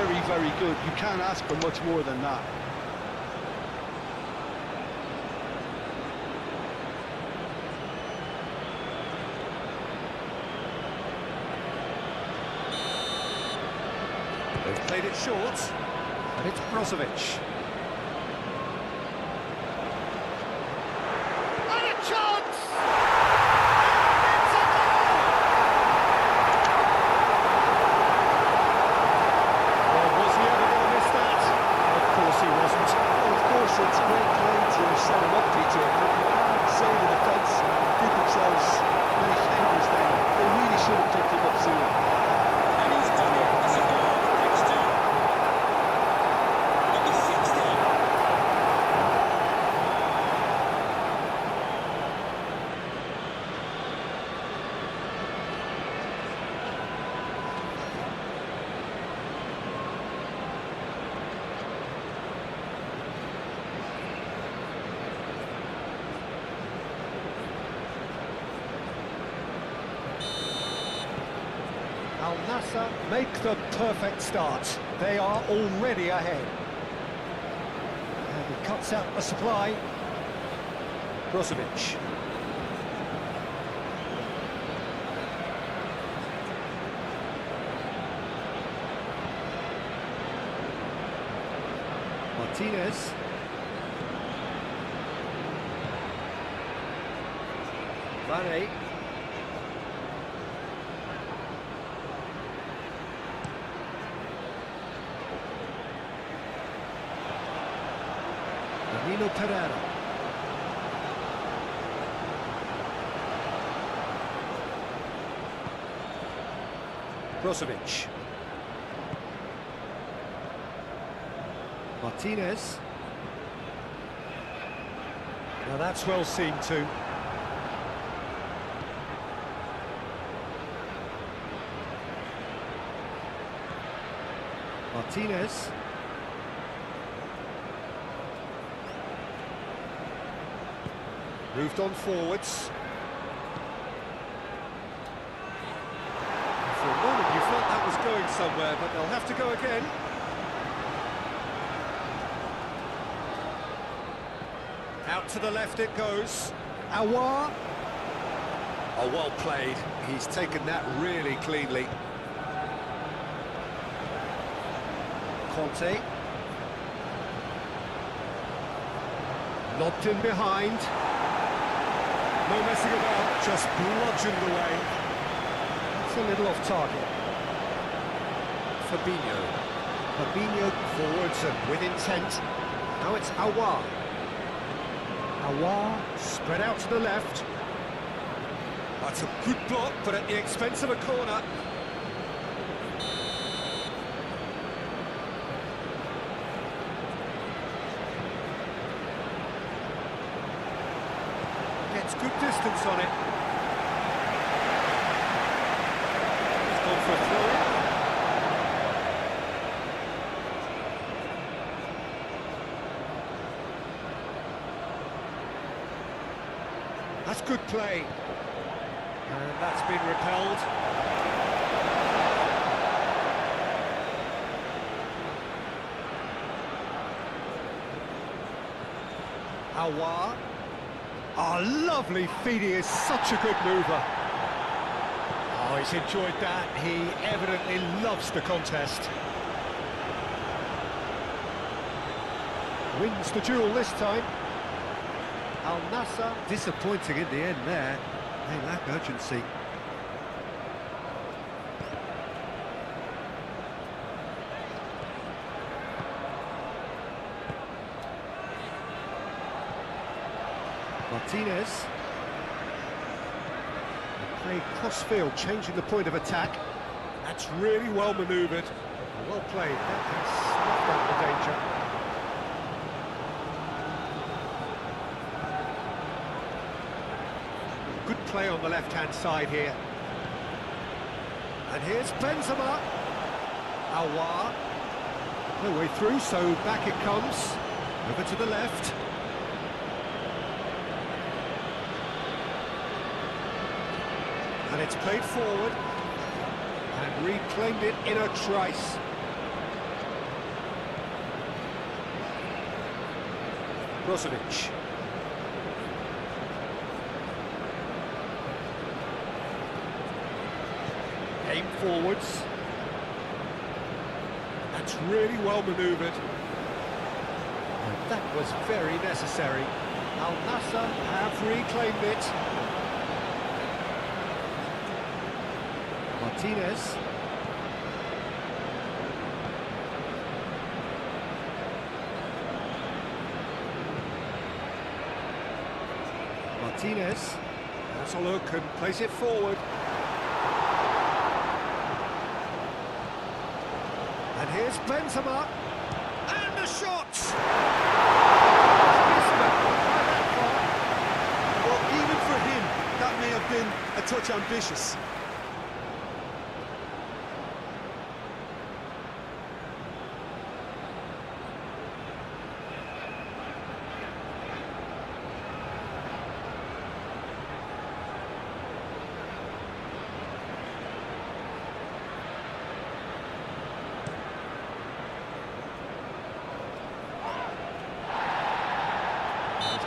very, very good. You can't ask for much more than that. They've played it short, and it's Brozovic. And a chance! Well, was he ever going to miss that? Of course he wasn't. Well, of course, it's great play to set him up, DJ, but you can't say the defence did themselves many favours then. They really should have picked him up sooner. And he's done it as a goal. Next to number 16. Al Nassr make the perfect start. They are already ahead. And he cuts out the supply. Brozovic. Martinez. Fera. Fera. Brozovic. Martinez. Now that's well seen too. Martinez. Moved on forwards. For a moment you felt that was going somewhere, but they'll have to go again. Out to the left it goes. Aouar. Oh, well played. He's taken that really cleanly. Conte. Lobbed in behind. No messing about, just bludgeoned away. It's a little off target. Fabinho forwards and with intent. Now it's Aouar. Aouar spread out to the left. That's a good block, but at the expense of a corner. Gets good distance on it. He's gone for a throw-in. That's good play. And that's been repelled. Aouar. Oh, lovely feed, he is such a good mover. Oh, he's enjoyed that. He evidently loves the contest. Wins the duel this time. Al Nassr disappointing in the end there. They lack urgency. Martinez. They play cross-field, changing the point of attack. That's really well manoeuvred. Well played. That has snuffed out the danger. Good play on the left-hand side here. And here's Benzema. Aouar. No way through, so back it comes. Over to the left. And it's played forward. And reclaimed it in a trice. Brozovic. Aim forwards. That's really well manoeuvred. And that was very necessary. Al Nassr have reclaimed it. Martinez. Martinez has a look and plays it forward. And here's Benzema. And the shot! Well, even for him, that may have been a touch ambitious.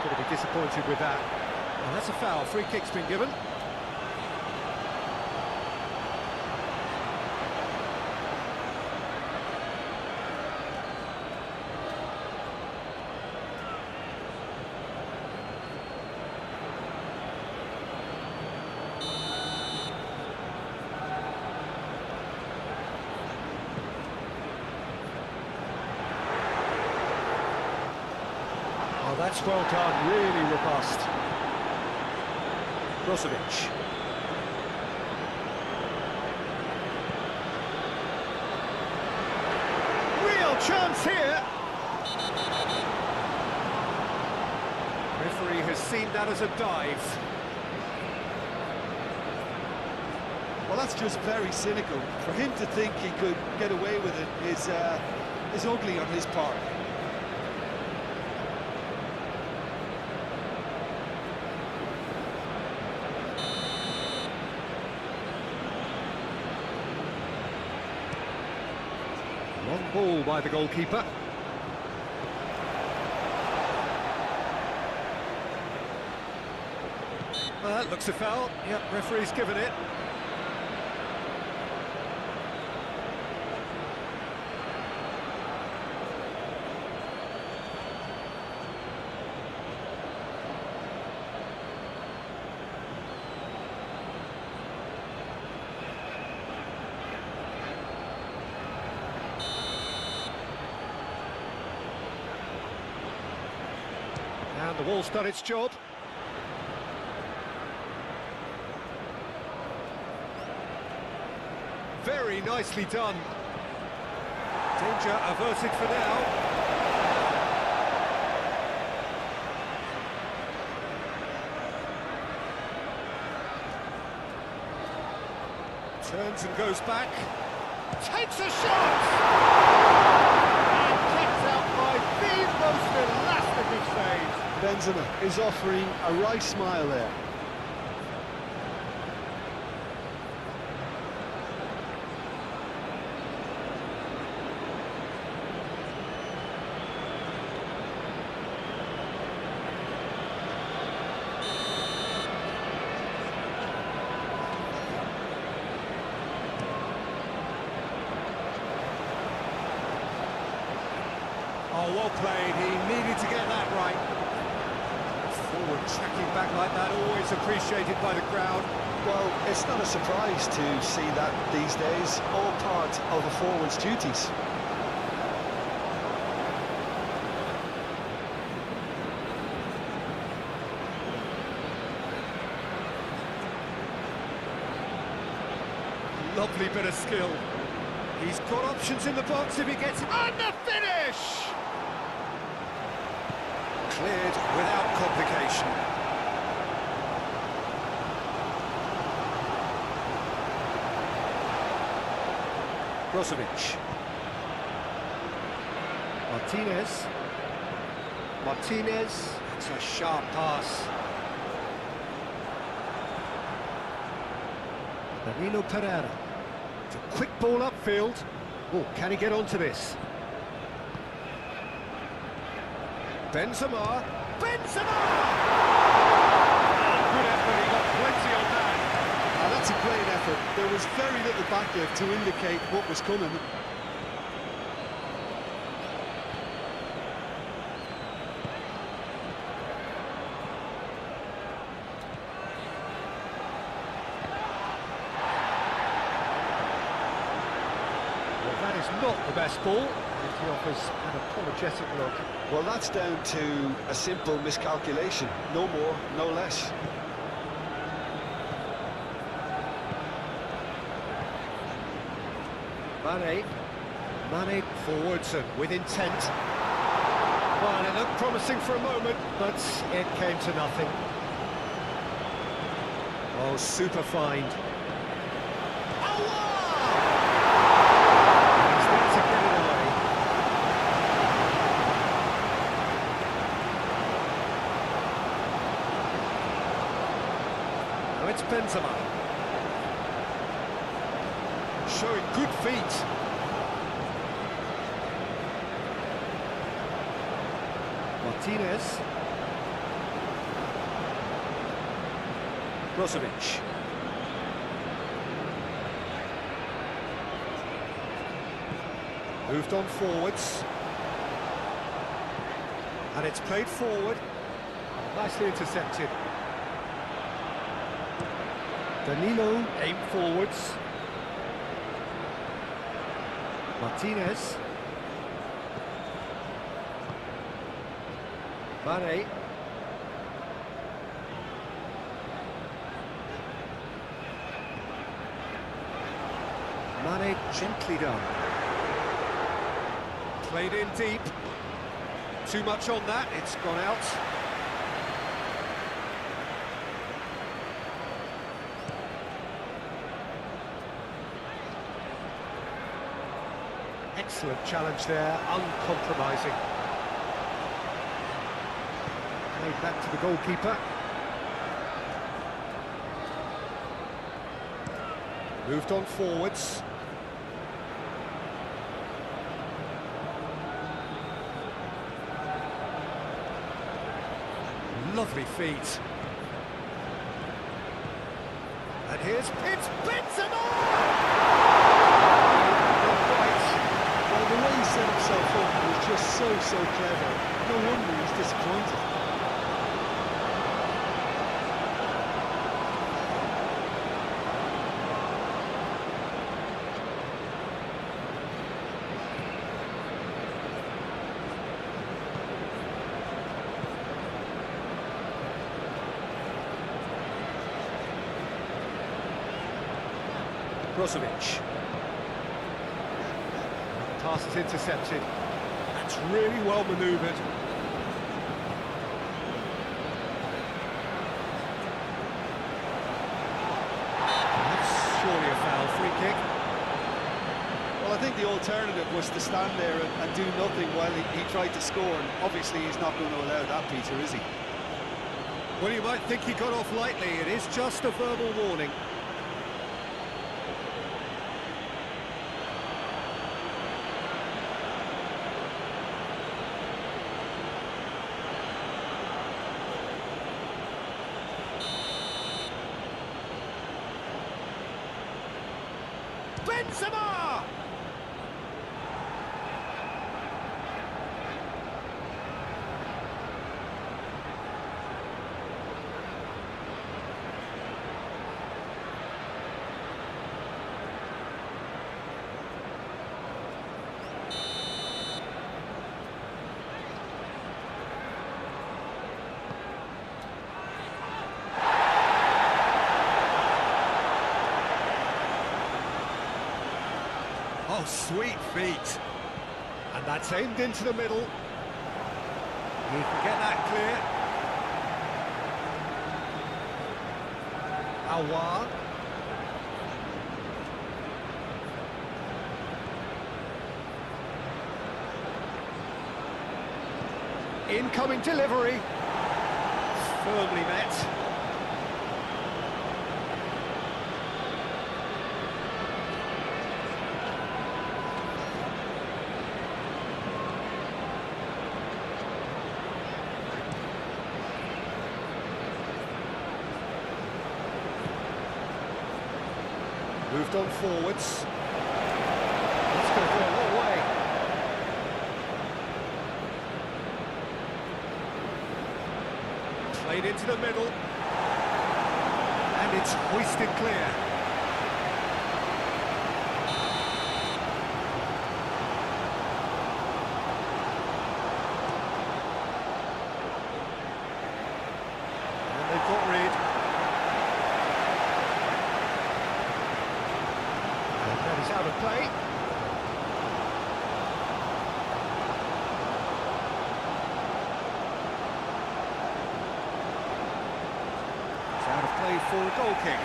Going to be disappointed with that. And that's a foul. Free kick's been given. Oh, that's well done, really robust. Brozovic. Real chance here. Referee has seen that as a dive. Well, that's just very cynical. For him to think he could get away with it is ugly on his part. Long ball by the goalkeeper. That looks a foul. Yep, referee's given it. And the wall's done its job. Very nicely done. Danger averted for now. Turns and goes back. Takes a shot! And kept out by the most elastic of saves. Benzema is offering a wry smile there. Oh, well played. He needed to get that right. Forward tracking back like that, always appreciated by the crowd. Well, it's not a surprise to see that these days, all part of a forward's duties. Lovely bit of skill. He's got options in the box if he gets it. And the finish! Cleared without complication. Brozovic. Martinez. Martinez. It's a sharp pass. Danilo Pereira. It's a quick ball upfield. Oh, can he get onto this? Benzema! Benzema! Oh, good effort, he got plenty on that. That's a great effort. There was very little backlift to indicate what was coming. Well, that is not the best ball, and he offers an apologetic look. Well, that's down to a simple miscalculation. No more, no less. Mane forwards and with intent. Well, it looked promising for a moment, but it came to nothing. Oh, super find. Oh, wow! He's there to get it away. Now it's Benzema. Showing good feet. Martinez. Brozovic. Moved on forwards. And it's played forward. Nicely intercepted. Danilo aimed forwards. Martinez. Mane. Mane gently done. Played in deep. Too much on that, it's gone out. Excellent challenge there, uncompromising. Played back to the goalkeeper. Moved on forwards. Lovely feet. And here's Benzema! Well, the way he set himself up was just so clever. No wonder he's disappointed. Brozovic. Pass is intercepted. That's really well manoeuvred. That's surely a foul. Free kick. Well, I think the alternative was to stand there and do nothing while he tried to score, and obviously he's not going to allow that, Peter, is he? Well, you might think he got off lightly. It is just a verbal warning. Benzema! Oh, sweet feet. And that's aimed into the middle. He can get that clear. Aouar. Incoming delivery. Firmly met. Moved on forwards. That's going to go a long way. Played into the middle. And it's hoisted clear. And they've got rid. And that is out of play. Out of play for a goal kick.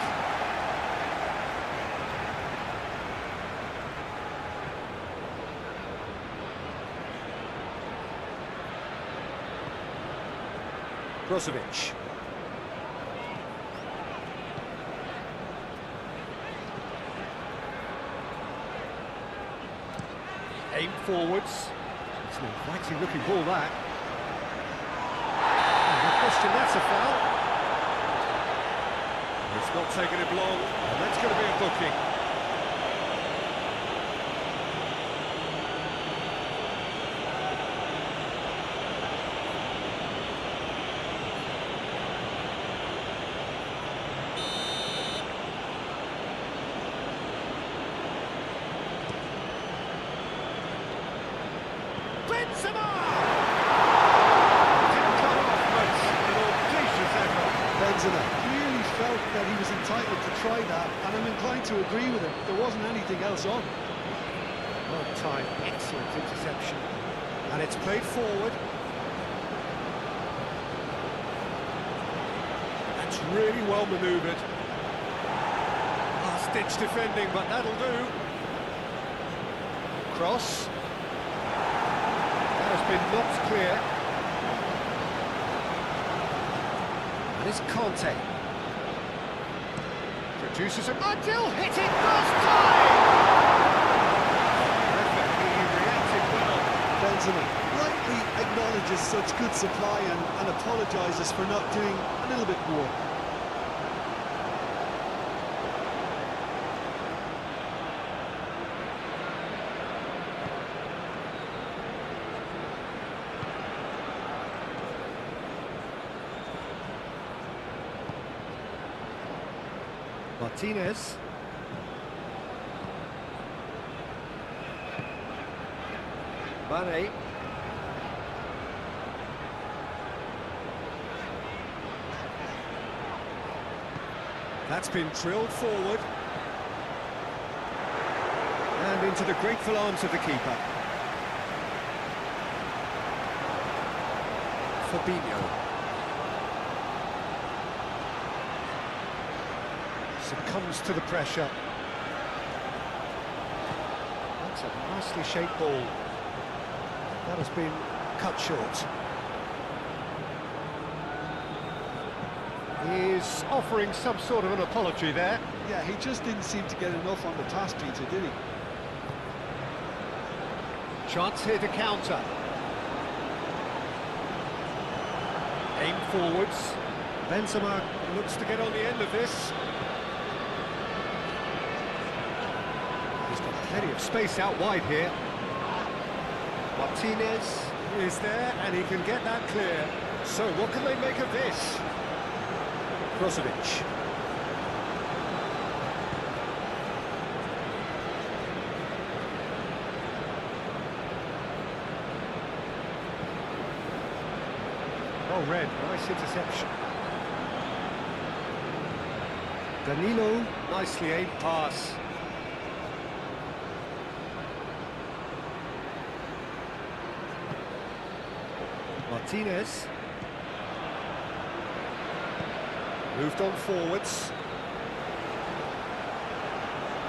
Brozovic. Aim forwards. It's an inviting looking ball, that. No question that's a foul. It's not taking him long, and that's going to be a booking. Benzema! Didn't come off, but an audacious effort. Benzema clearly felt that he was entitled to try that, and I'm inclined to agree with him. There wasn't anything else on. Well timed, excellent interception. And it's played forward. That's really well manoeuvred. Last-ditch defending, but that'll do. Cross. That has been knocked clear. And it's Conte. Produces a Adil hitting first time! He reacted well. Benzema rightly acknowledges such good supply and apologises for not doing a little bit more. Martinez. Mane. That's been drilled forward. And into the grateful arms of the keeper. Fabinho. Succumbs to the pressure. That's a nicely shaped ball. That has been cut short. He is offering some sort of an apology there. Yeah, he just didn't seem to get enough on the task, Peter, did he? Chance here to counter. Aim forwards. Benzema looks to get on the end of this. He's got plenty of space out wide here. Martinez is there, and he can get that clear. So what can they make of this? Brozovic. Well read, nice interception. Danilo, nicely aimed pass. Martinez. Moved on forwards.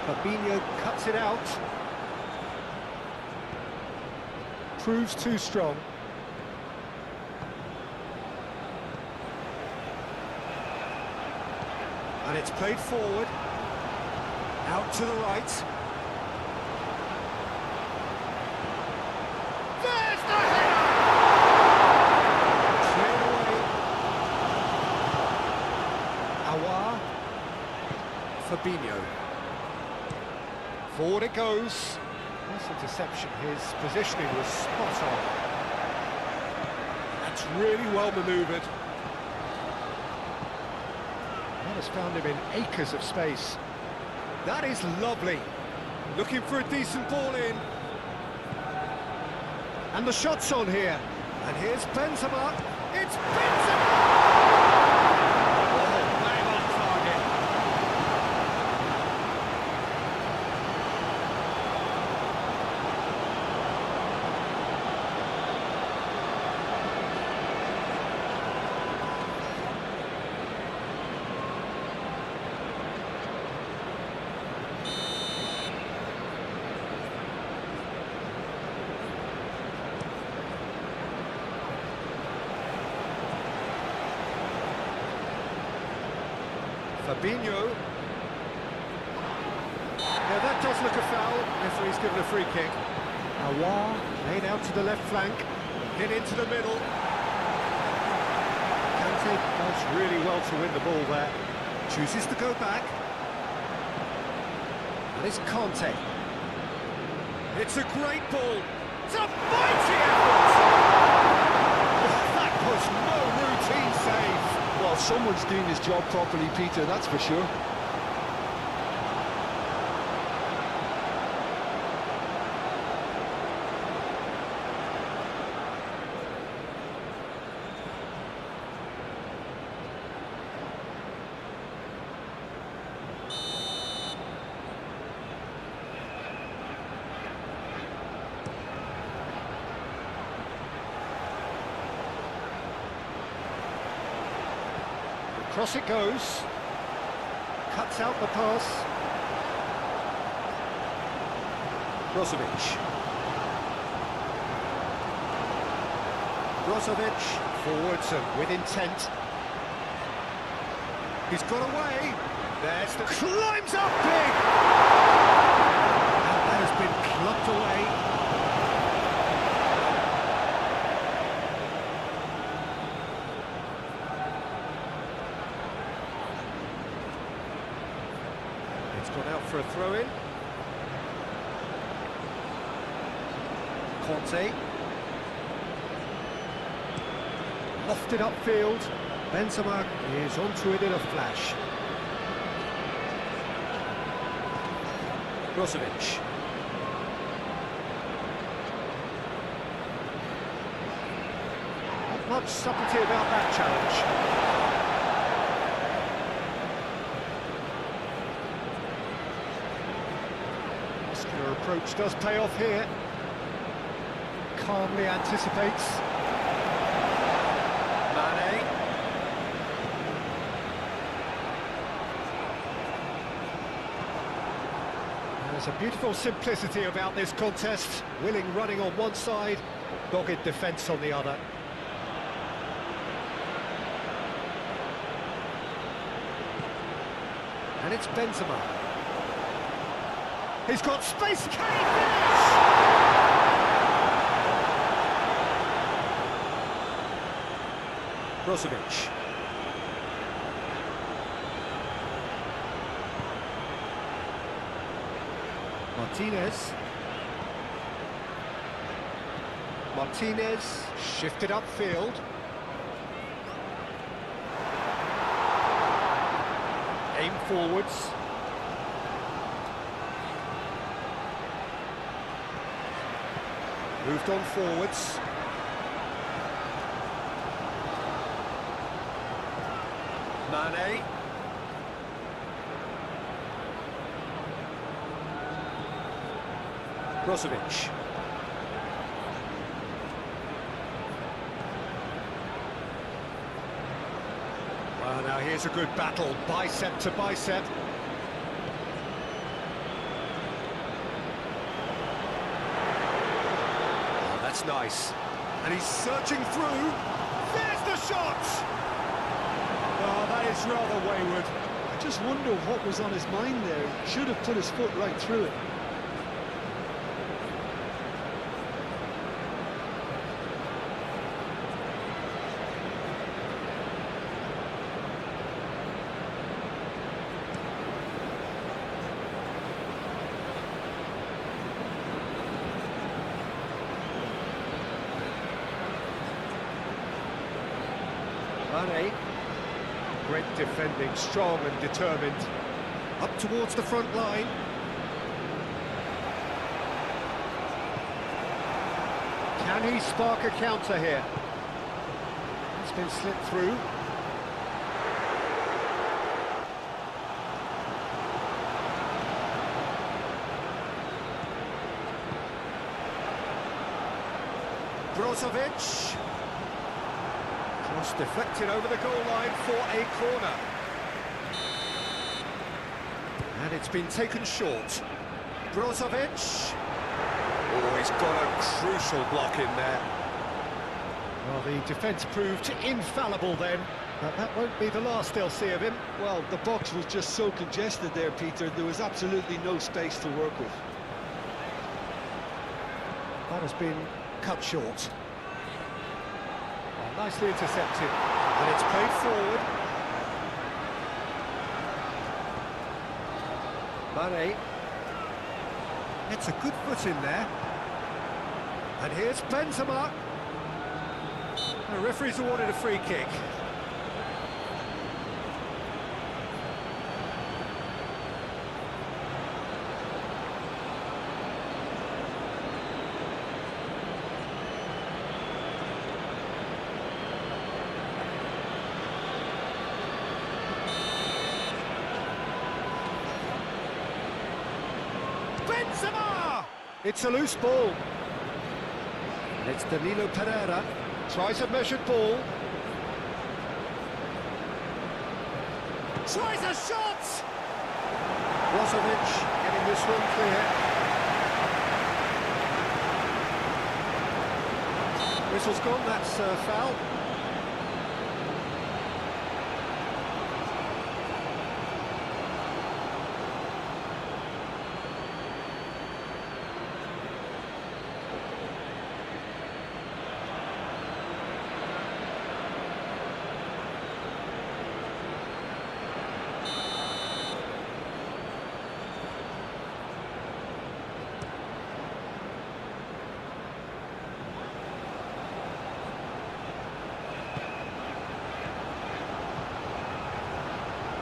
Fabinho cuts it out. Proves too strong. And it's played forward. Out to the right. There's the header! Cleared away. Aouar. Fabinho. Forward it goes. Nice interception, his positioning was spot on. That's really well manoeuvred. That has found him in acres of space. That is lovely. Looking for a decent ball in. And the shot's on here. And here's Benzema. It's Benzema! Oh, bang on target. Fabinho. Now that does look a foul. Referee's given a free kick. Aouar laid out to the left flank, hit into the middle. Kante does really well to win the ball there. Chooses to go back. And it's Kante. It's a great ball. It's a mighty effort! That was no routine save. Well, someone's doing his job properly, Peter, that's for sure. Cross it goes. Cuts out the pass. Brozovic. Brozovic forwards and with intent. He's got away. There's the climbs up big. And that has been clubbed away. Gone out for a throw-in. Conte. Lofted upfield. Benzema is onto it in a flash. Brozovic. Not much subtlety about that challenge. Muscular approach does pay off here. Calmly anticipates. Mane. There's a beautiful simplicity about this contest. Willing running on one side, dogged defence on the other. And it's Benzema. He's got space, can he finish? Brozovic. Martinez. Martinez shifted upfield. Aim forwards. Moved on forwards. Mane. Brozovic. Well, now here's a good battle, bicep to bicep. Oh, that's nice. And he's searching through. There's the shot! Oh, that is rather wayward. I just wonder what was on his mind there. Should have put his foot right through it. Mane. Great defending, strong and determined. Up towards the front line. Can he spark a counter here? It's been slipped through. Brozovic. Cross deflected over the goal line for a corner. And it's been taken short. Brozovic. Oh, he's got a crucial block in there. Well, the defence proved infallible then, but that won't be the last they'll see of him. Well, the box was just so congested there, Peter. There was absolutely no space to work with. That has been cut short. Oh, nicely intercepted. And it's played forward. Mane. It's a good foot in there. And here's Benzema. The referee's awarded a free kick. Benzema! It's a loose ball. And it's Danilo Pereira. Tries a measured ball. Tries a shot! Brozovic getting this one clear. Whistle's gone, that's a foul.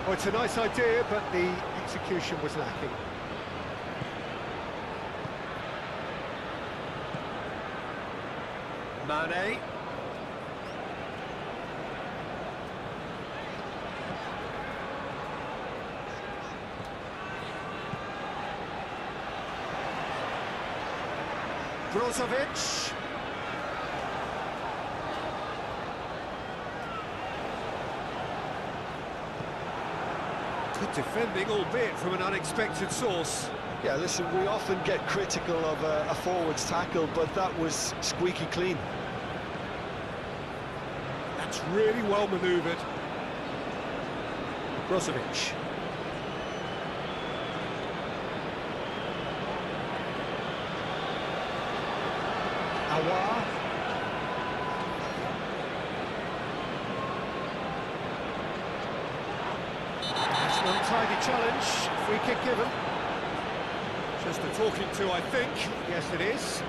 Oh, it's a nice idea, but the execution was lacking. Mane. Brozovic. Good defending, albeit from an unexpected source. Yeah, listen, we often get critical of a forward's tackle, but that was squeaky clean. That's really well manoeuvred. Brozovic. Aouar. That's an untidy challenge. Free kick given. Just a talking to, I think. Yes, it is.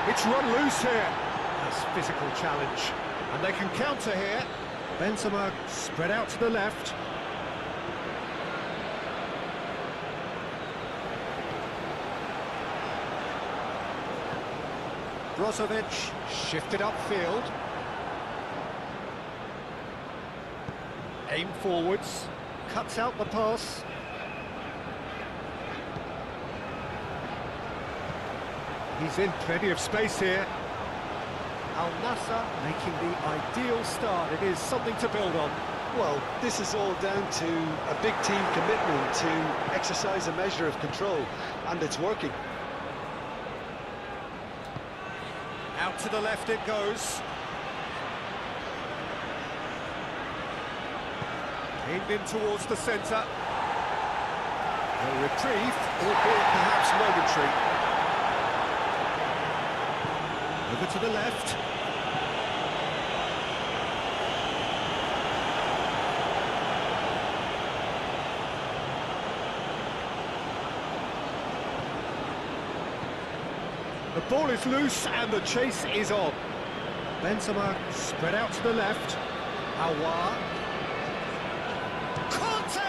It's run loose here. Nice physical challenge. And they can counter here. Benzema spread out to the left. Brozovic shifted upfield. Aim forwards. Cuts out the pass. He's in plenty of space here. Nassr making the ideal start. It is something to build on. Well, this is all down to a big team commitment to exercise a measure of control, and it's working. Out to the left it goes. Aimed in towards the centre. Well retrieved, albeit perhaps momentary. Over to the left. The ball is loose and the chase is on. Benzema spread out to the left. Aouar. Conte!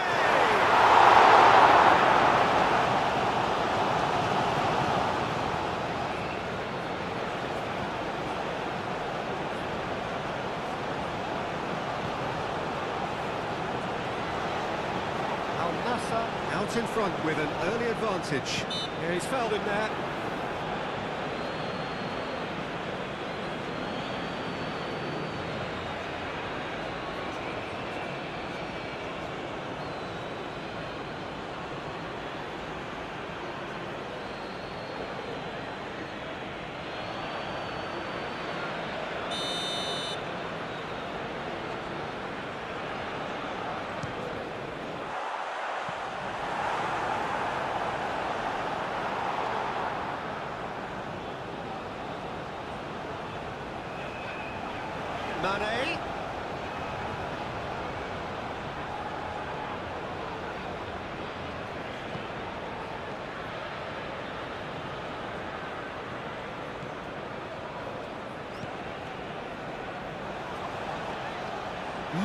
Al Nassr out in front with an early advantage. Yeah, he's fouled him there. Mane.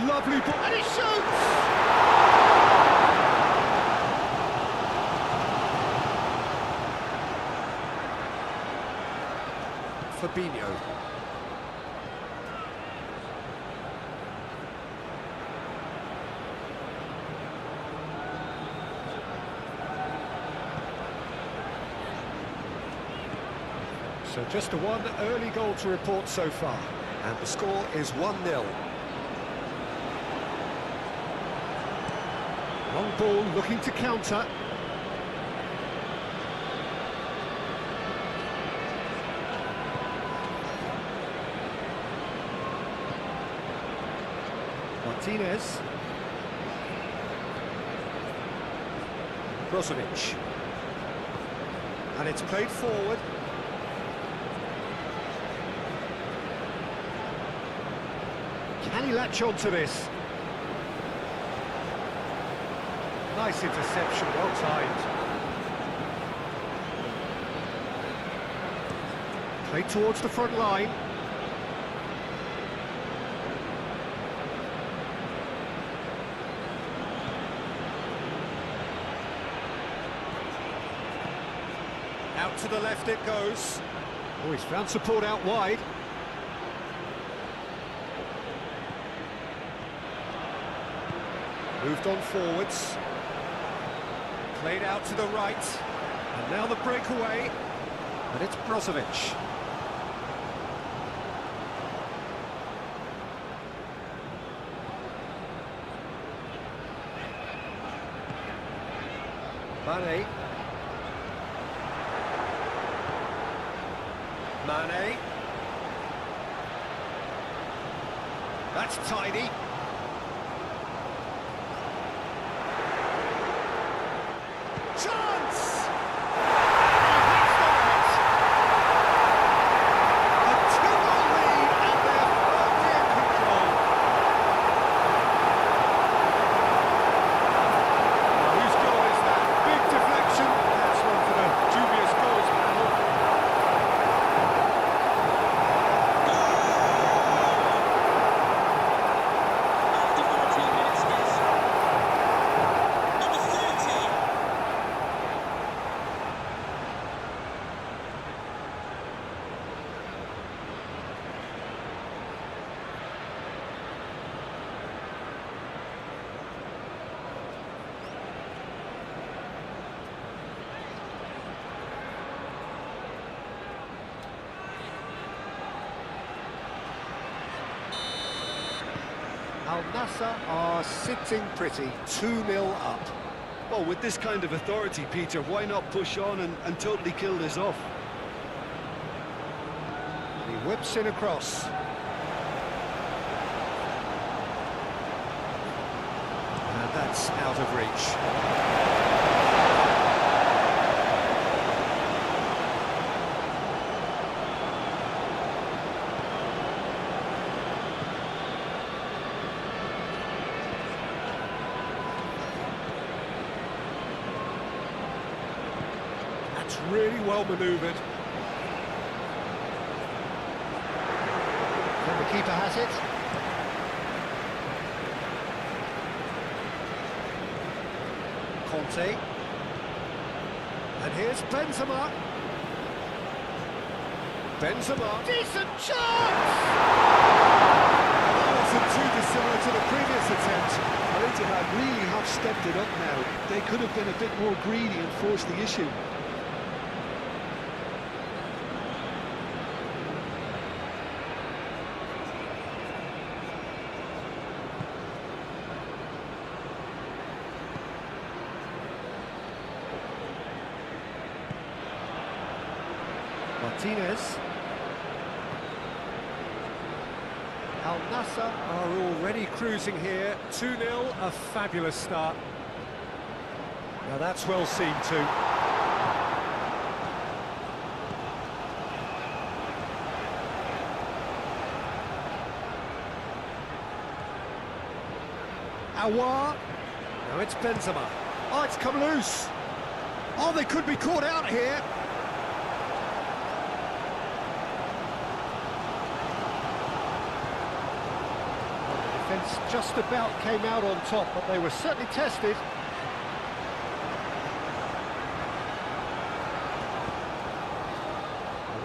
Lovely ball, and he shoots! Fabinho. So just a one early goal to report so far, and the score is 1-0. Long ball looking to counter. Martinez. Brozovic. And it's played forward. Can he latch on to this? Nice interception, well timed. Played towards the front line. Out to the left it goes. Oh, he's found support out wide. Moved on forwards. Played out to the right. And now the breakaway. And it's Brozovic. Mane. Mane. That's tidy. Chance! A 2-0 lead and they're firmly in control. Whose goal is that? Big deflection. That's one for the dubious goals panel. After 14 minutes, yes. Number 30. Al Nassr are sitting pretty, 2-0 up. Well, with this kind of authority, Peter, why not push on and totally kill this off? He whips in across. That's out of reach. That's really well manoeuvred. And the keeper has it. Conte. And here's Benzema. Benzema. Decent chance! That wasn't too dissimilar to the previous attempt. Well, Ittihad really have stepped it up now. They could have been a bit more greedy and forced the issue. Martinez. Al Nassr are already cruising here. 2-0, a fabulous start. Now that's well seen too. Aouar. Now it's Benzema. Oh, it's come loose. Oh, they could be caught out here. Defence just about came out on top, but they were certainly tested.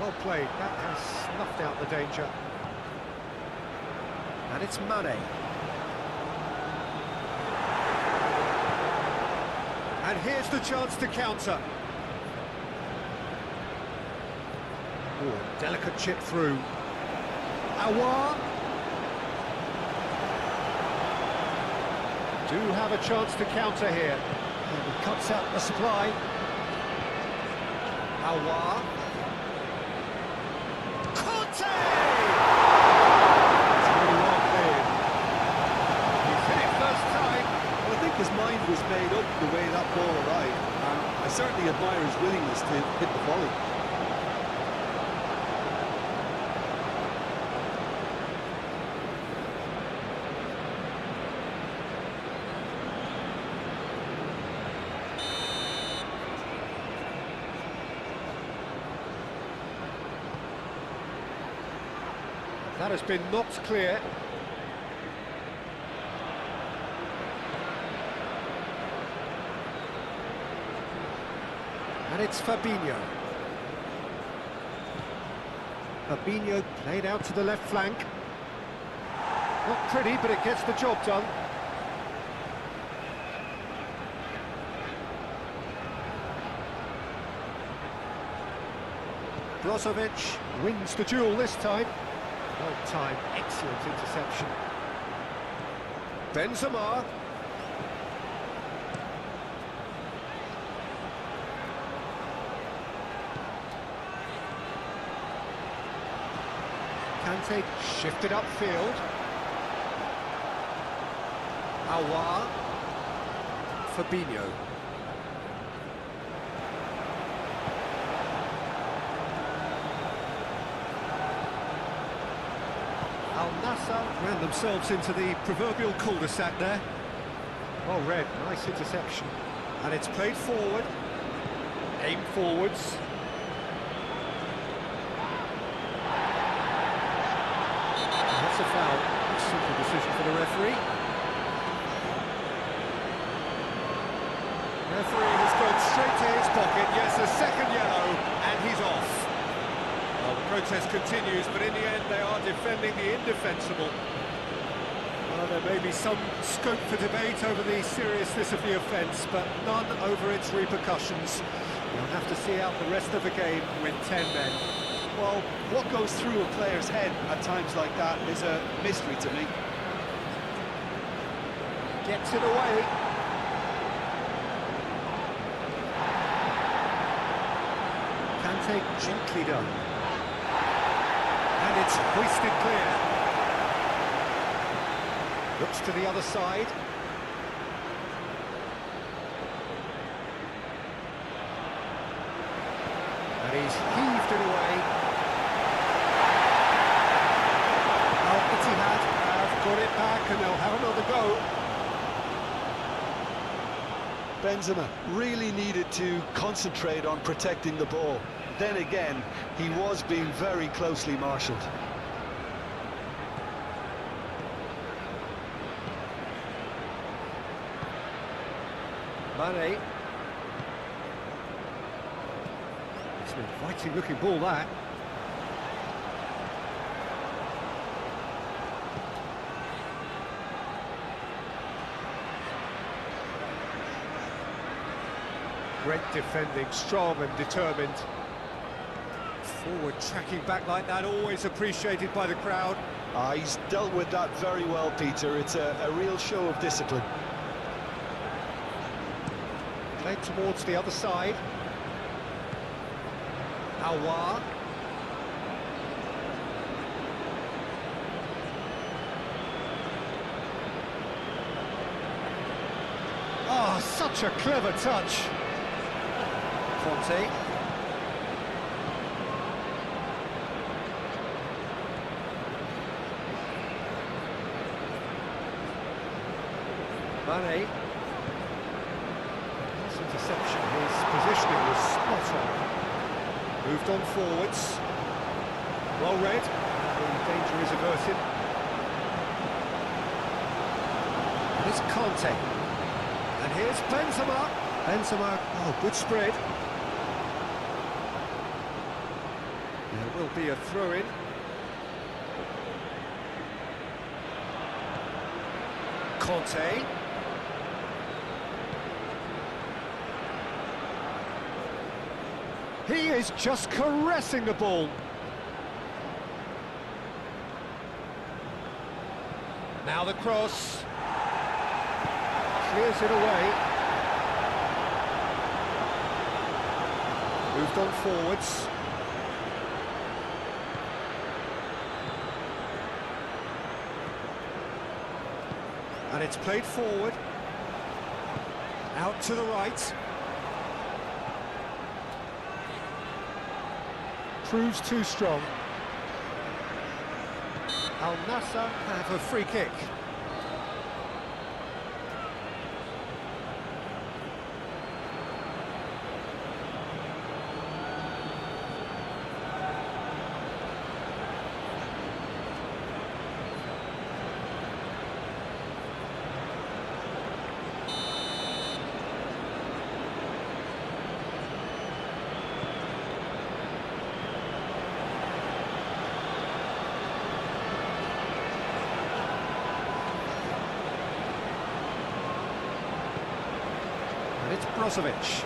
Well played, that has snuffed out the danger. And it's Mane. And here's the chance to counter. Oh, delicate chip through. Aouar. Do have a chance to counter here. And he cuts out the supply. Aouar. Conte! It's really well cleared. He's hit it first time. Well, I think his mind was made up the way that ball arrived. I certainly admire his willingness to hit the volley. That has been knocked clear. And it's Fabinho. Fabinho played out to the left flank. Not pretty, but it gets the job done. Brozovic wins the duel this time. Well timed, excellent interception. Benzema. Kante shifted upfield. Aouar. Fabinho. Al Nassr ran themselves into the proverbial cul-de-sac there. Well read, nice interception. And it's played forward. Aim forwards. That's a foul. Simple decision for the referee. Referee has gone straight to his pocket. Yes, a second yellow, and he's off. Well, the protest continues, but in the end they are defending the indefensible. Well, there may be some scope for debate over the seriousness of the offence, but none over its repercussions. We'll have to see out the rest of the game with 10 men. Well, what goes through a player's head at times like that is a mystery to me. Gets it away. Kante gently done. And it's hoisted clear. Looks to the other side. And he's heaved it away. Ittihad have got it back and they'll have another go. Benzema really needed to concentrate on protecting the ball. Then again, he was being very closely marshalled. Mane. It's an inviting looking ball, that. Great defending, strong and determined. Forward tracking back like that, always appreciated by the crowd. He's dealt with that very well, Peter. It's a real show of discipline. Played towards the other side. Aouar. Oh, such a clever touch. Conte. Mane. This interception, his positioning was spot on. Moved on forwards. Well read. The danger is averted. And it's Conte. And here's Benzema. Benzema, oh, good spread. There will be a throw-in. Conte. He is just caressing the ball. Now the cross. Clears it away. Moved on forwards. And it's played forward. Out to the right. Proves too strong. Nassr have a free kick. It's Brozovic.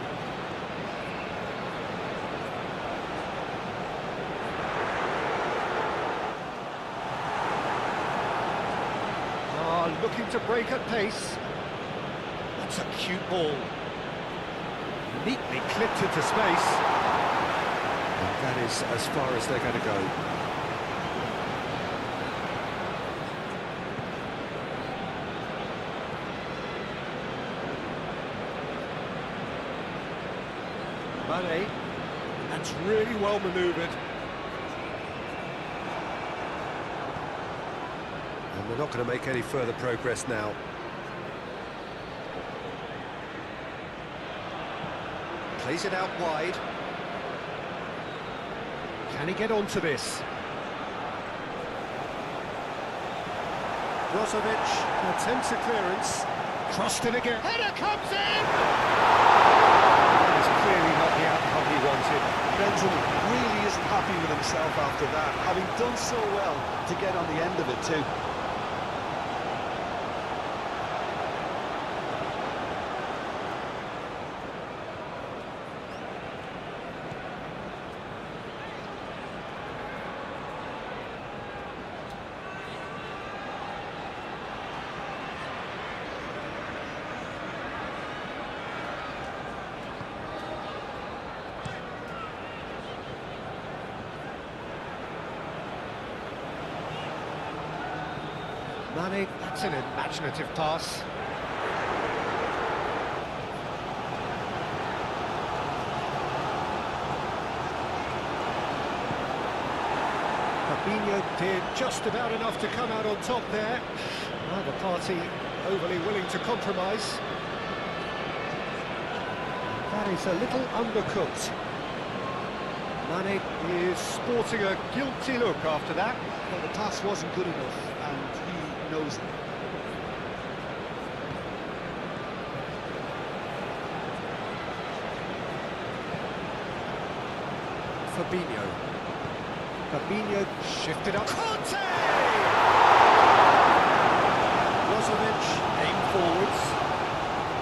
Looking to break at pace. That's a cute ball. Neatly clipped into space. And that is as far as they're going to go. Mane, that's really well manoeuvred. And they're not going to make any further progress now. Plays it out wide. Can he get onto this? Brozovic attempts a clearance. Crossed it again. Header comes in! Clearly not the outcome he wanted. Benzema really isn't happy with himself after that, having done so well to get on the end of it too. Mane, that's an imaginative pass. Fabinho did just about enough to come out on top there. Neither party overly willing to compromise. That is a little undercooked. Mane is sporting a guilty look after that. Well, the pass wasn't good enough, and he knows it. Fabinho shifted up. Conte! Brozovic aimed forwards.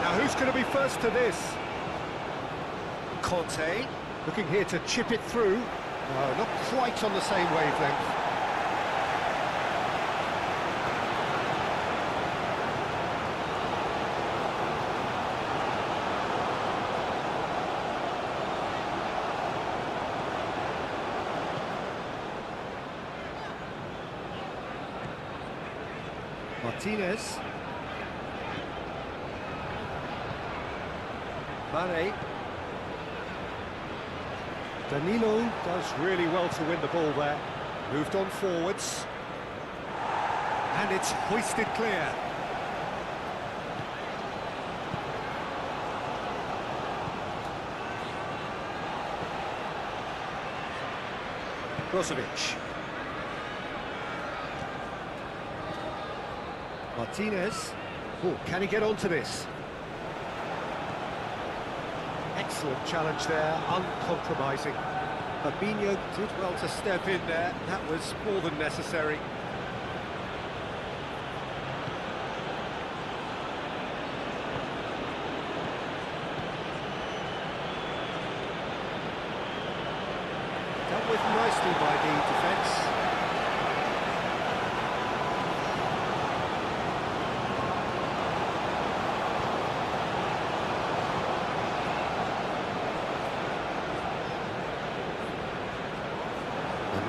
Now who's going to be first to this? Conte looking here to chip it through. No, not quite on the same wavelength. Martinez. Mane. Danilo does really well to win the ball there. Moved on forwards. And it's hoisted clear. Brozovic. Martinez. Oh, can he get onto this? Excellent challenge there, uncompromising. Fabinho did well to step in there. That was more than necessary. Dealt with nicely by the defence.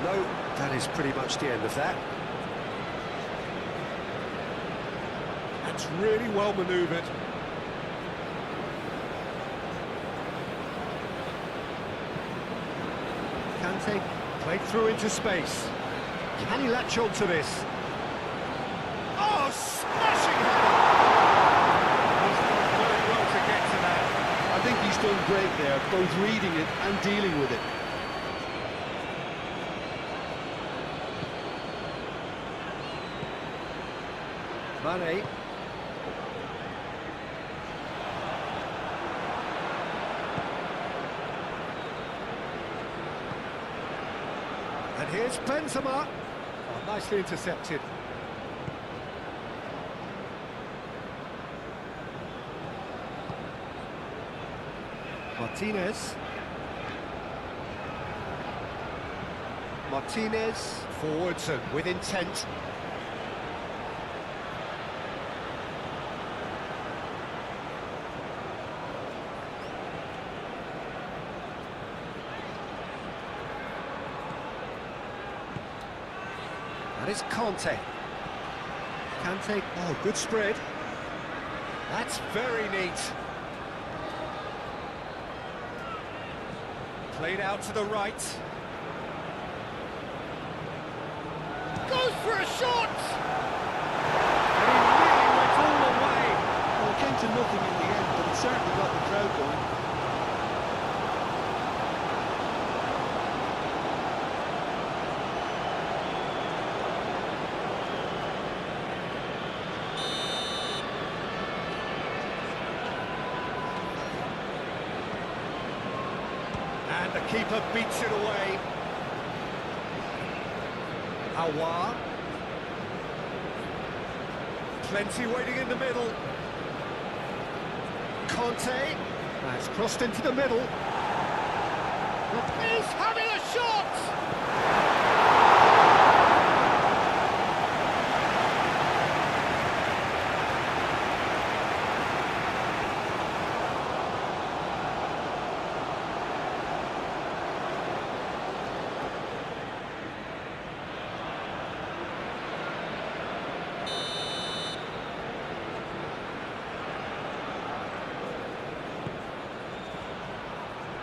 No, that is pretty much the end of that. That's really well manoeuvred. Kante played through into space. Can he latch on to this? Oh, smashing header! He's done very well to get to that. I think he's done great there, both reading it and dealing with it. Mane. And here's Benzema. Oh, nicely intercepted. Martinez. Martinez forwards and with intent. That is Conte. Kante, oh, good spread. That's very neat. Played out to the right. Goes for a shot! And he really went all the way. Well, it came to nothing in the end, but it certainly got the crowd going. And the keeper beats it away. Aouar. Plenty waiting in the middle. Conte has crossed into the middle. He's having a shot!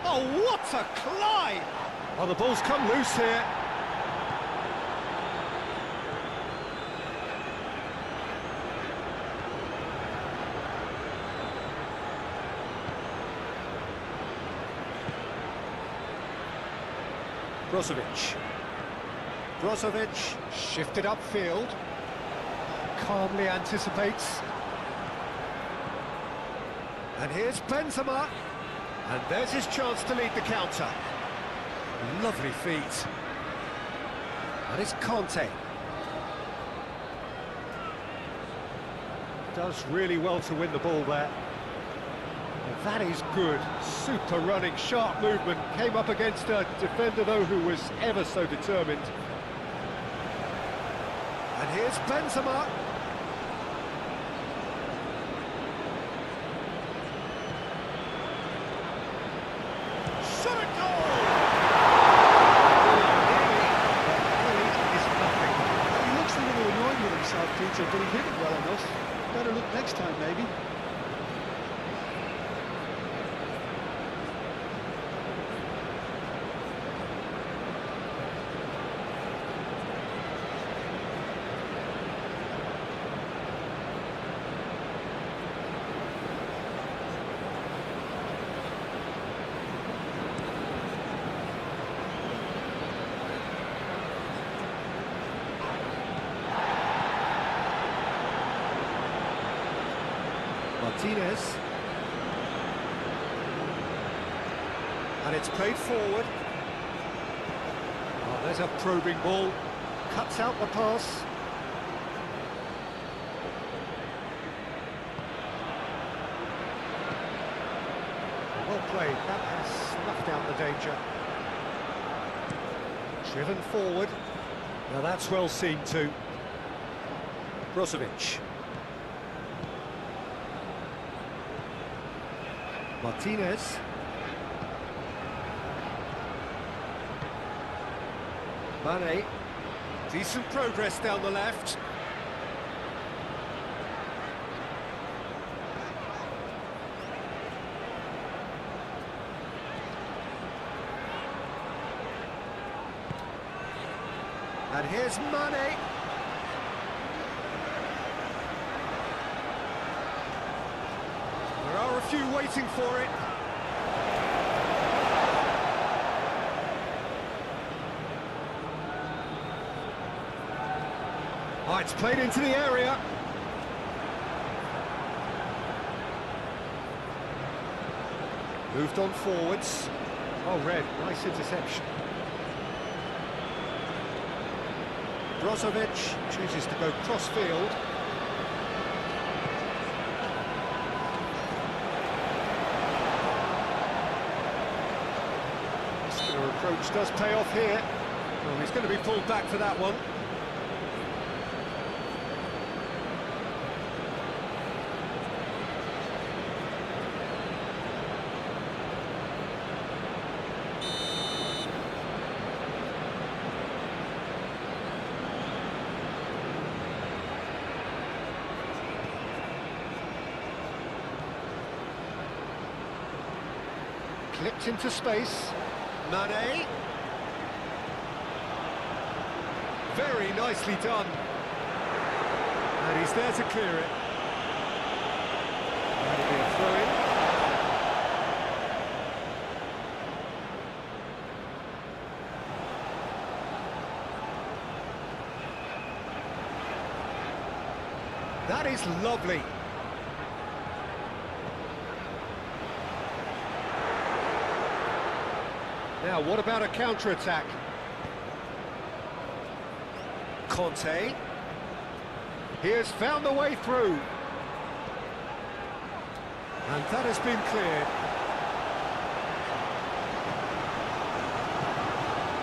Oh, what a climb! Well, the ball's come loose here. Brozovic. Brozovic shifted upfield. Calmly anticipates. And here's Benzema. And there's his chance to lead the counter. Lovely feet. And it's Conte. Does really well to win the ball there. And that is good. Super running, sharp movement. Came up against a defender, though, who was ever so determined. And here's Benzema. Shot a goal! He looks a little annoyed with himself, Peter, but he hit it well enough. Better look next time, maybe. Martinez. And it's played forward. Oh, there's a probing ball. Cuts out the pass. Well played. That has snuffed out the danger. Driven forward. Now that's well seen too. Brozovic. Martinez. Mane. Decent progress down the left. And here's Mane. There are a few waiting for it. Oh, it's played into the area. Moved on forwards. Oh, Red, nice interception. Brozovic chooses to go cross-field. Muscular approach does pay off here. Well, he's going to be pulled back for that one. Clipped into space. Mane. Very nicely done. And he's there to clear it. That'll be a throw-in. That is lovely. Now, what about a counter-attack? Conte. He has found the way through. And that has been cleared.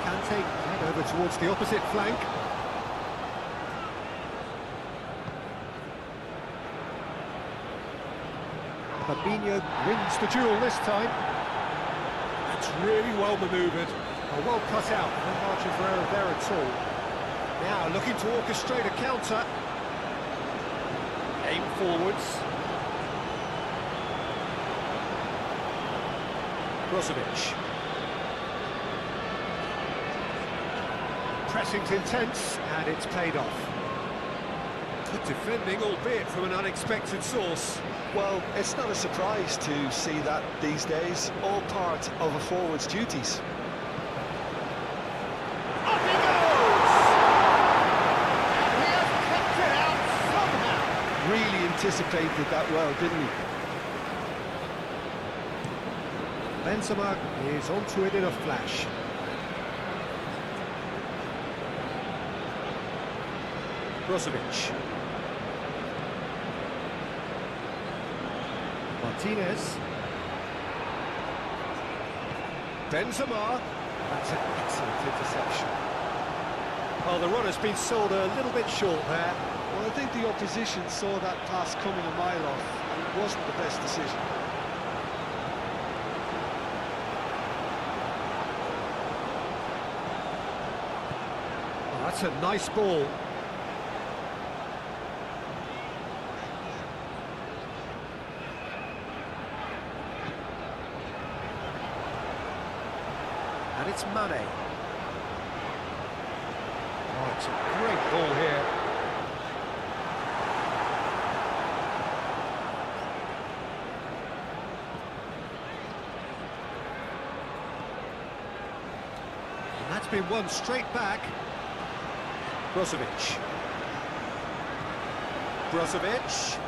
Kante head over towards the opposite flank. Fabinho wins the duel this time. That's really well manoeuvred. Oh, well cut out. No margin for error there at all. Now looking to orchestrate a counter. Aim forwards. Brozovic. Pressing's intense, and it's paid off. Good defending, albeit from an unexpected source. Well, it's not a surprise to see that these days, all part of a forward's duties. anticipated that well, didn't he? Benzema is onto it in a flash. Brozovic. Martinez. Benzema. That's an excellent interception. Well, the runner's been sold a little bit short there. Well, I think the opposition saw that pass coming a mile off, and it wasn't the best decision. Oh, that's a nice ball. And it's Mane. Oh, it's a great ball here. And that's been won straight back. Brozovic. Brozovic.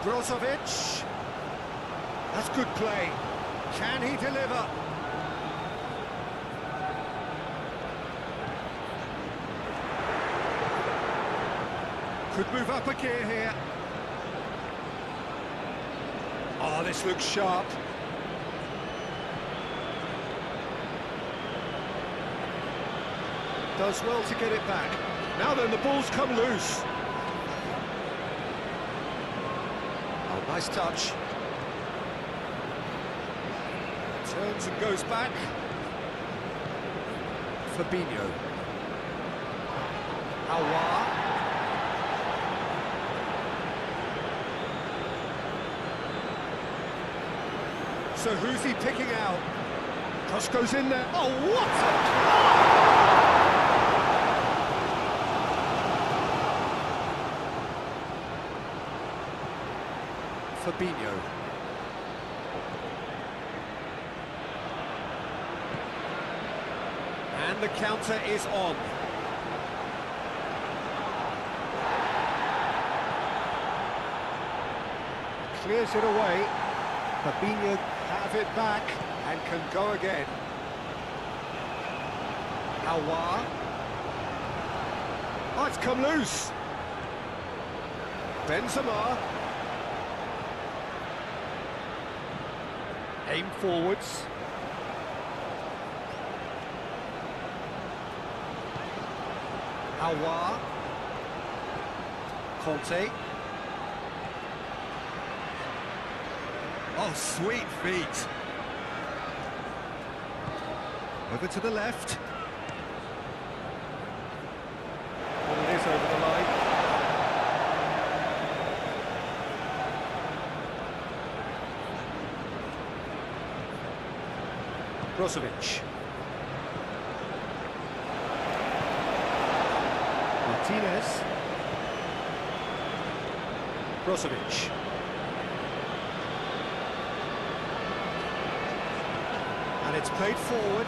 Brozovic. That's good play. Can he deliver? Could move up a gear here. Oh, this looks sharp. Does well to get it back. Now then, the ball's come loose. Oh, nice touch. Turns and goes back. Fabinho. Aouar. So who's he picking out? Cross goes in there. Oh, what a... Fabinho. And the counter is on. Clears it away. Fabinho have it back and can go again. Aouar. Oh, it's come loose. Benzema. Aim forwards. Aouar. Conte. Oh, sweet feet. Over to the left. Well, it is over the line. Brozovic. Martinez. Brozovic. And it's played forward.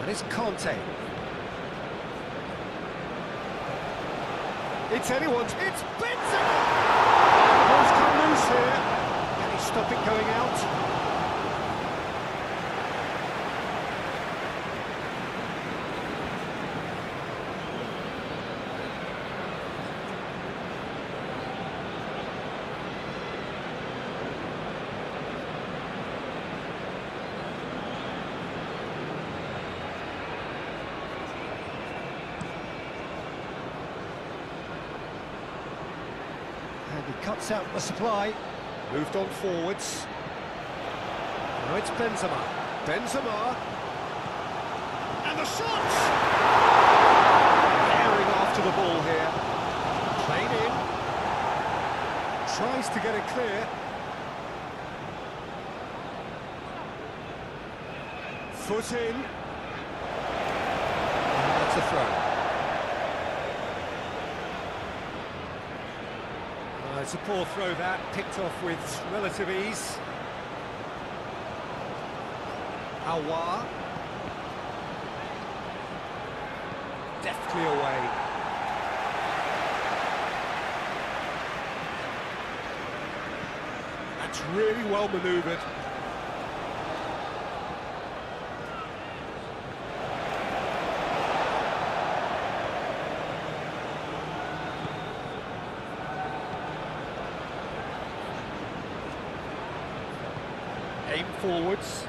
And it's Conte. It's anyone's. It's Benzema! The ball's come loose here. Can he stop it going out? And he cuts out the supply. Moved on forwards. Now it's Benzema. Benzema. And the shot! Airing after the ball here. Played in. Tries to get it clear. Foot in. And that's a throw. It's a poor throw that, picked off with relative ease. Awar. Deftly away. That's really well manoeuvred. Aim forwards.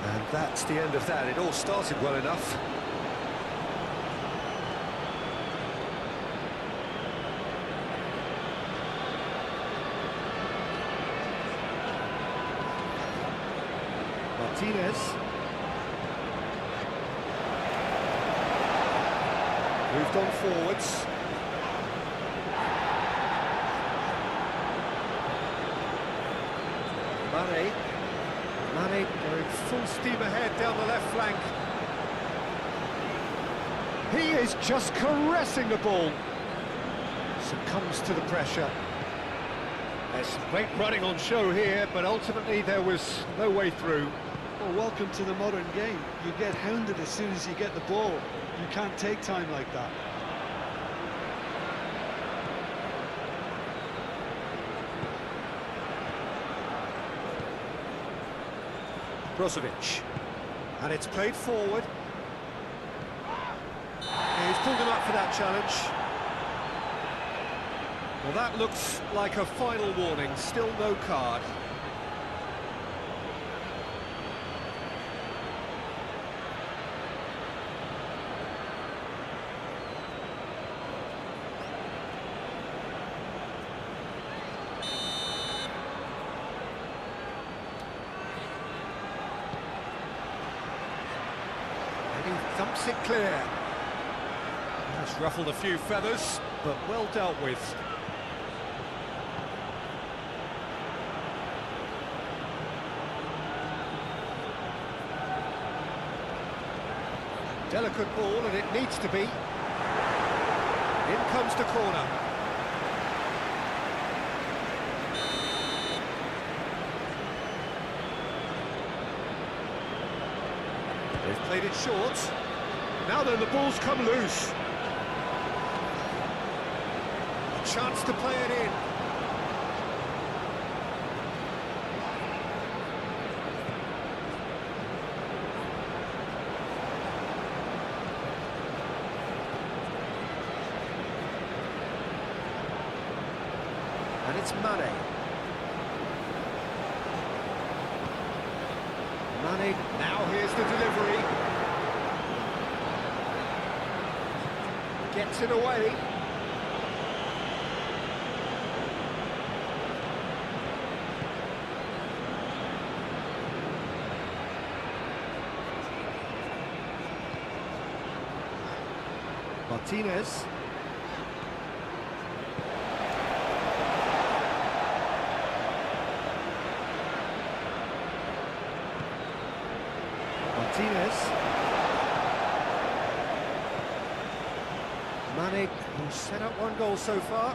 And that's the end of that. It all started well enough. Martinez. Moved on forwards. Mane going full steam ahead down the left flank. He is just caressing the ball. Succumbs to the pressure. There's some great running on show here, but ultimately there was no way through. Well, welcome to the modern game. You get hounded as soon as you get the ball. You can't take time like that. Brozovic, and it's played forward. He's pulled him up for that challenge. Well, that looks like a final warning, still no card. Thumps it clear. That's ruffled a few feathers, but well dealt with. Delicate ball, and it needs to be. In comes the corner. They've played it short. Now then, the ball's come loose. A chance to play it in. And it's Mane. Mane, now here's the delivery. Gets it away. Martinez. Mane, who's set up one goal so far.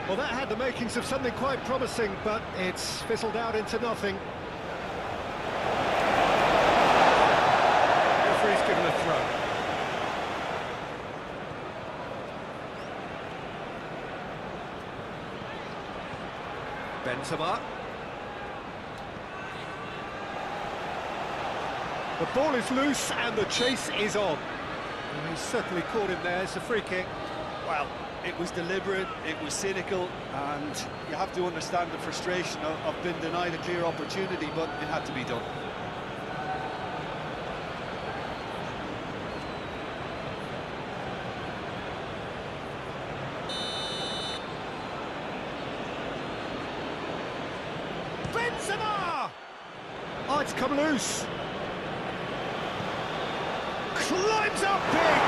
Well, that had the makings of something quite promising, but it's fizzled out into nothing. Referee's given a throw. Benzema. The ball is loose and the chase is on. And he's certainly caught him there. It's a free kick. Well, it was deliberate, it was cynical, and you have to understand the frustration of being denied a clear opportunity, but it had to be done. Benzema! Oh, it's come loose. Climbs up big!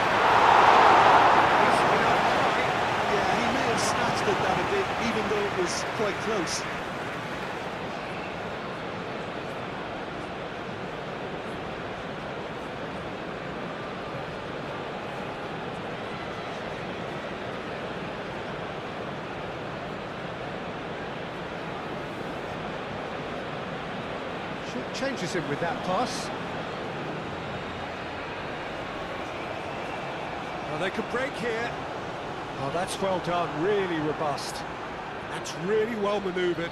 Yeah, he may have snatched at that a bit, even though it was quite close. changes him with that pass. Well, they could break here. Oh, that's well done, really robust. That's really well manoeuvred.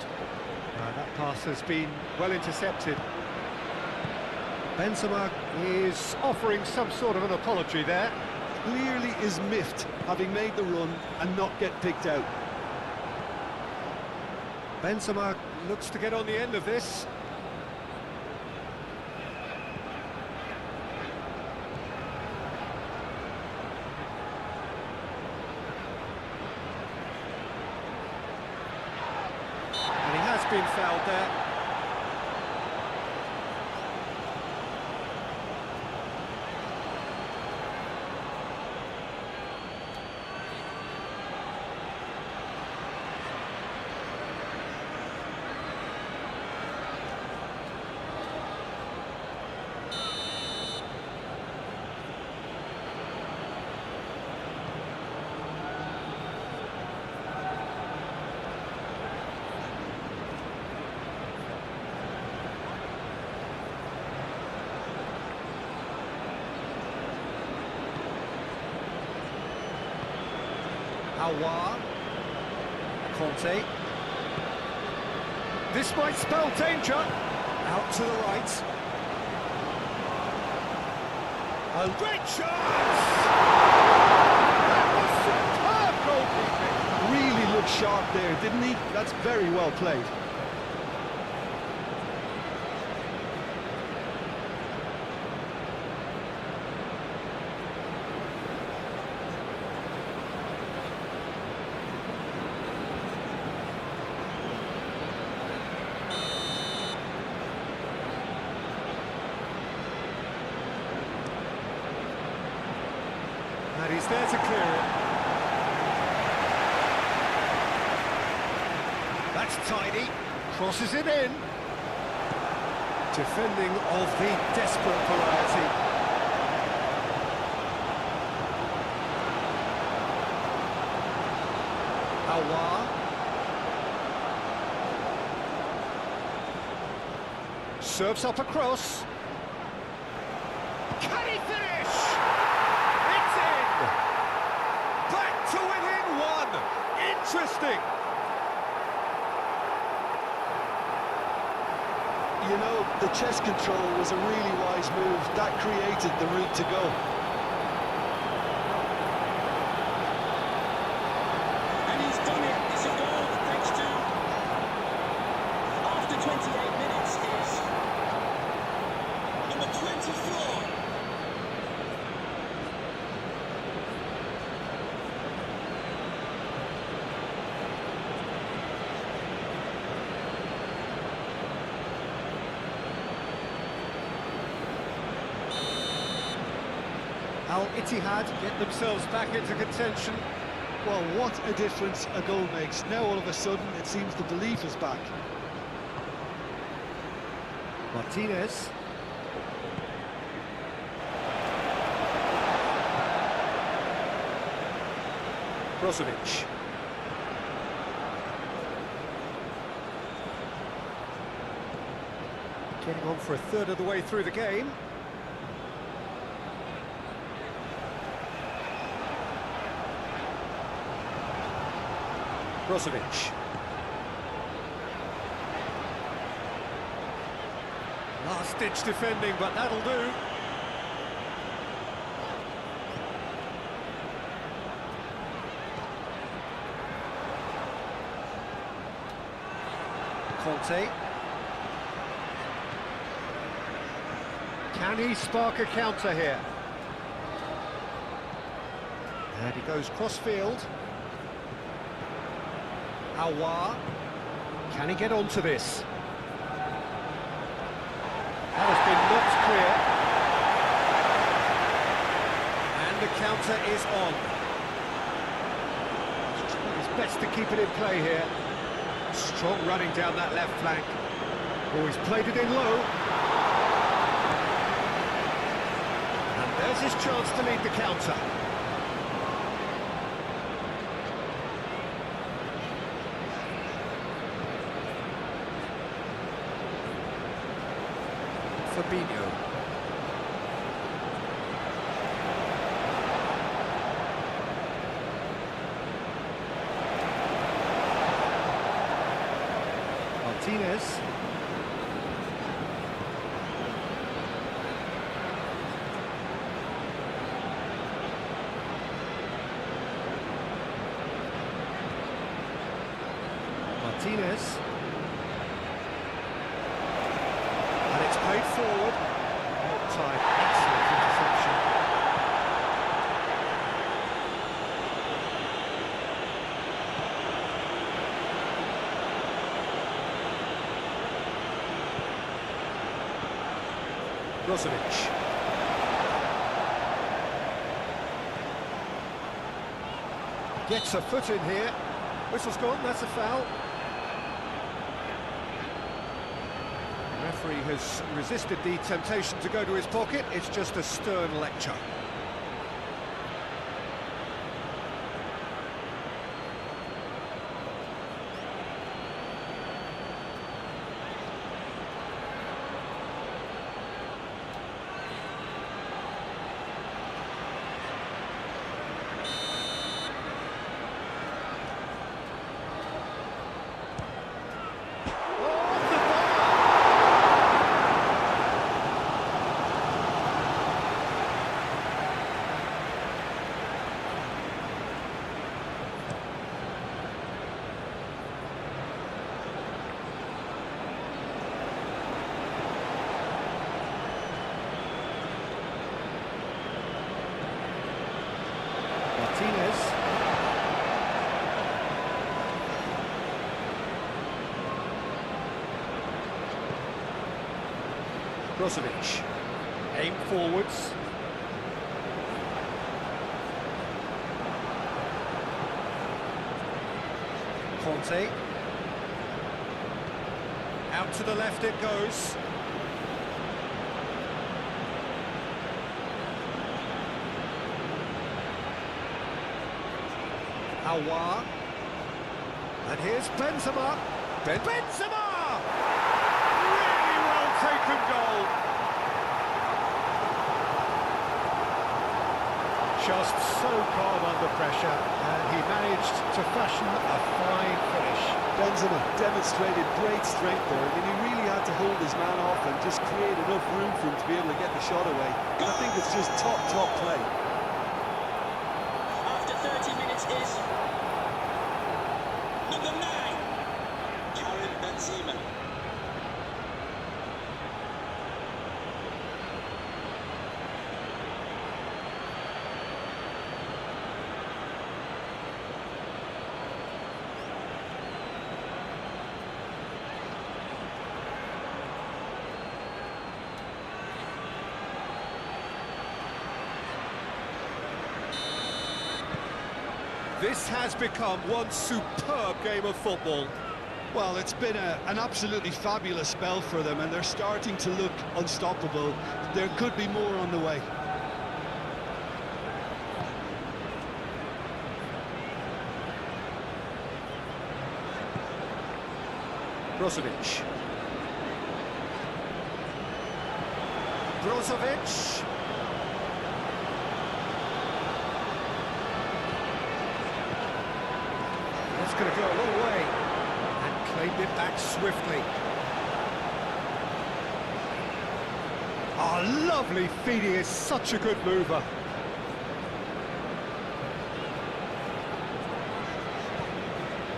That pass has been well intercepted. Benzema is offering some sort of an apology there. Clearly is miffed, having made the run and not get picked out. Benzema looks to get on the end of this. And he has been fouled there. Aouar, Conte. This might spell danger. Out to the right. A great chance! That was superb goalkeeping. Really looked sharp there, didn't he? That's very well played. And he's there to clear it. That's tidy. Crosses it in. Defending of the desperate variety. Aouar. Serves up a cross. Can he finish? It's in! Back to within one! Interesting! You know, the chest control was a really wise move. That created the route to go. And he's done it. It's a goal thanks to, after 28 minutes, is number 24. Ittihad get themselves back into contention. Well, what a difference a goal makes. Now all of a sudden it seems the belief is back. Martinez. Brozovic. Getting on for a third of the way through the game. Brozovic. Last-ditch defending, but that'll do. Conte. Can he spark a counter here? And he goes cross-field. Aouar. Can he get onto this? That has been knocked clear. And the counter is on. He's trying his best to keep it in play here. Strong running down that left flank. Oh, he's played it in low. And there's his chance to lead the counter. Martinez. Martinez. And it's played forward. Well timed, excellent interception. Brozovic. Gets a foot in here. Whistle's gone, that's a foul. The referee has resisted the temptation to go to his pocket. It's just a stern lecture. Martinez. Brozovic. Aim forwards. Conte. Out to the left it goes. Aouar. And here's Benzema. Benzema! Really well taken goal. Just so calm under pressure, and he managed to fashion a fine finish. Benzema demonstrated great strength there. I mean, he really had to hold his man off and just create enough room for him to be able to get the shot away. I think it's just top play. After 30 minutes is number 9, Benzema. This has become one superb game of football. Well, it's been an absolutely fabulous spell for them, and they're starting to look unstoppable. There could be more on the way. Brozovic. Brozovic. That's going to go a long way. And claimed it back swiftly. Oh, lovely feed. He is such a good mover.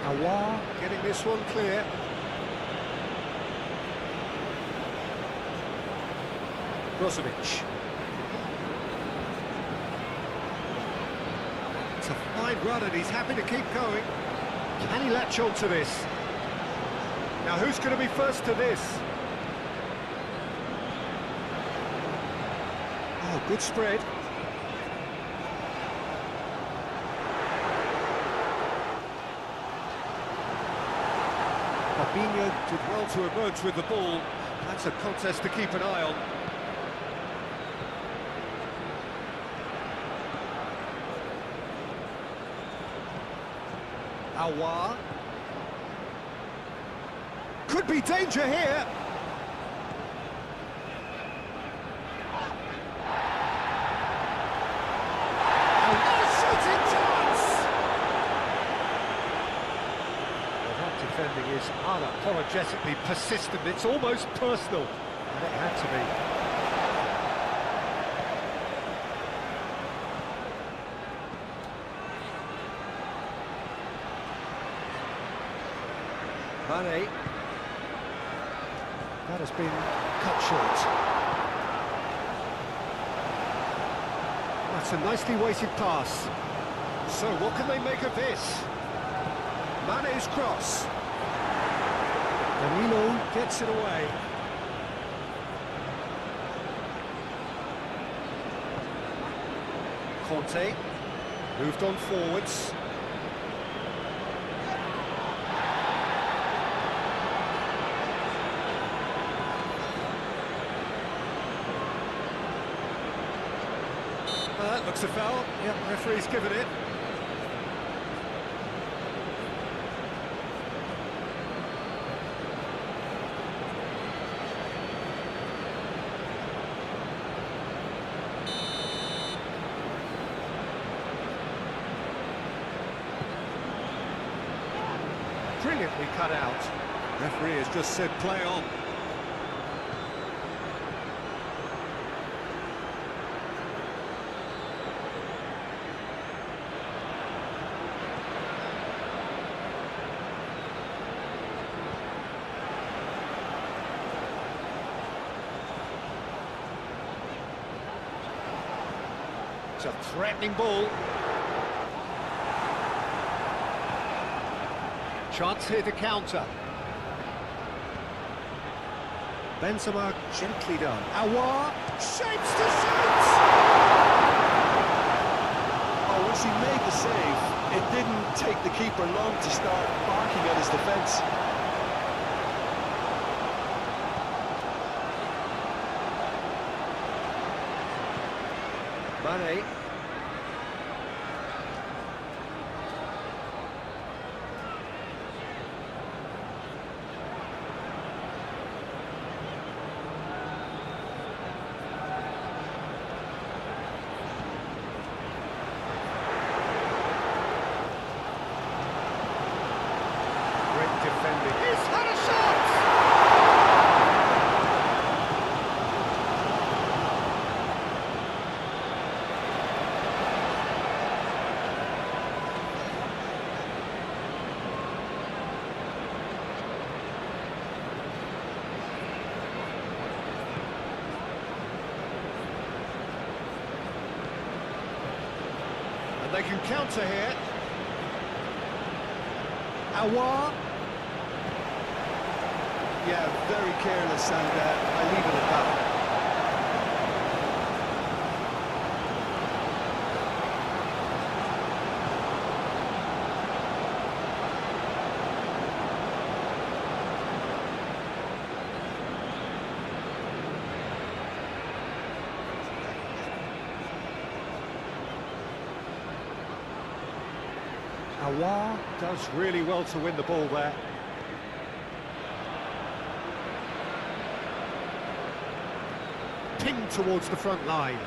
Aouar getting this one clear. Brozovic. It's a fine run and he's happy to keep going. Can he latch on to this? Now who's going to be first to this? Oh, good spread. Fabinho did well to emerge with the ball. That's a contest to keep an eye on. Aouar. Could be danger here. A shooting chance! Well, that defending is was unapologetically persistent. It's almost personal, and it had to be. Mane. That has been cut short. That's a nicely weighted pass. So what can they make of this? Mane's cross. Danilo gets it away. Conte moved on forwards. That looks a foul. Yep, referee's given it. Brilliantly cut out. Referee has just said play on. It's a threatening ball. Chance here to counter. Benzema gently done. Aouar shapes to shoot! Oh, once he made the save, it didn't take the keeper long to start barking at his defence. Mane. Great defending. He's had a shot! And they can counter here. Aouar. Yeah, very careless, and I leave it at that. Aouar does really well to win the ball there. Pinged towards the front line.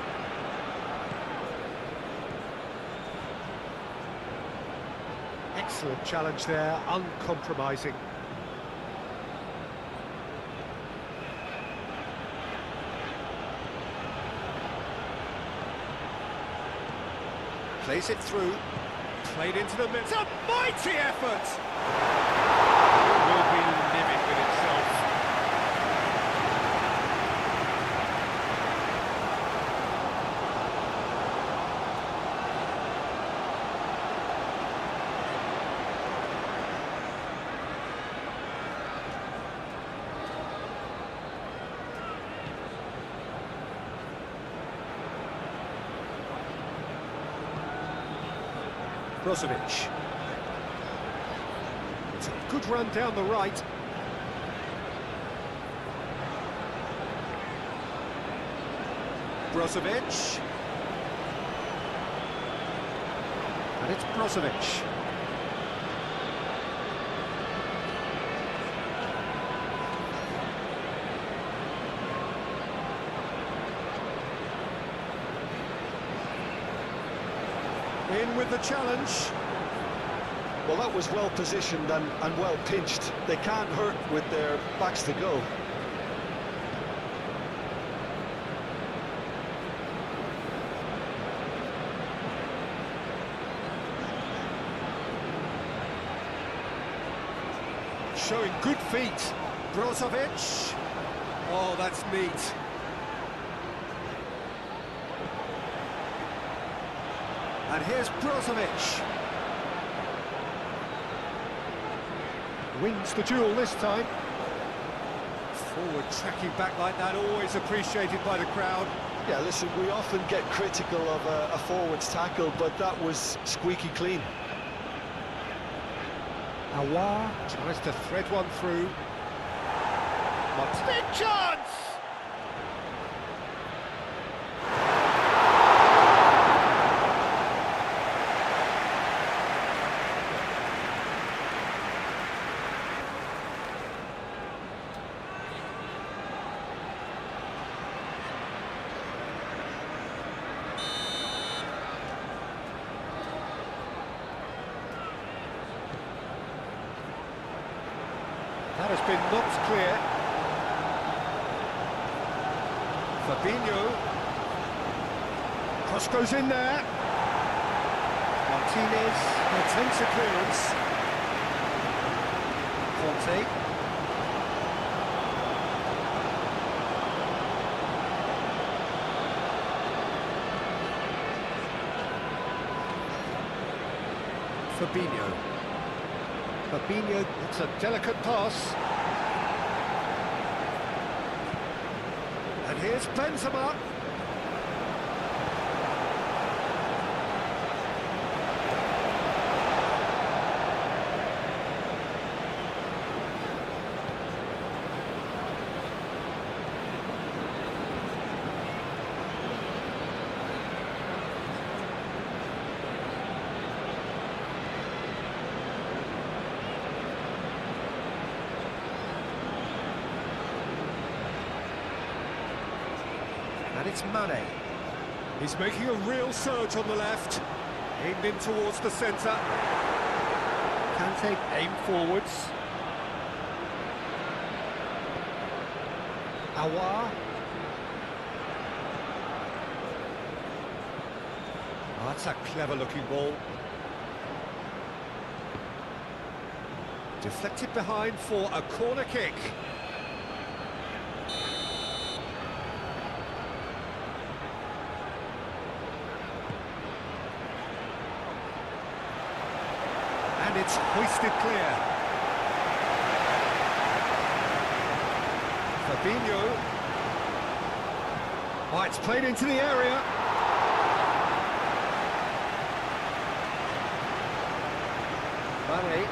Excellent challenge there, uncompromising. Plays it through. Played into the middle. It's a mighty effort! It will be livid with itself. Brozovic. It's a good run down the right. Brozovic. And it's Brozovic. In with the challenge. Well, that was well positioned and well pinched. They can't hurt with their backs to goal. Showing good feet. Brozovic. Oh, that's neat. And here's Brozovic. Wins the duel this time. Forward tracking back like that, always appreciated by the crowd. Yeah, listen, we often get critical of a forward's tackle, but that was squeaky clean. Awar tries to thread one through. Big chance! That has been knocked clear. Fabinho. Cross goes in there. Martinez attempts a clearance. Conte. Fabinho. Fabinho, it's a delicate pass. And here's Benzema. And it's Mane. He's making a real surge on the left. Aimed in towards the centre. Kante aim forwards. Awar. Oh, that's a clever looking ball. Deflected behind for a corner kick. And it's hoisted clear. Fabinho. Oh, it's played into the area. Mane.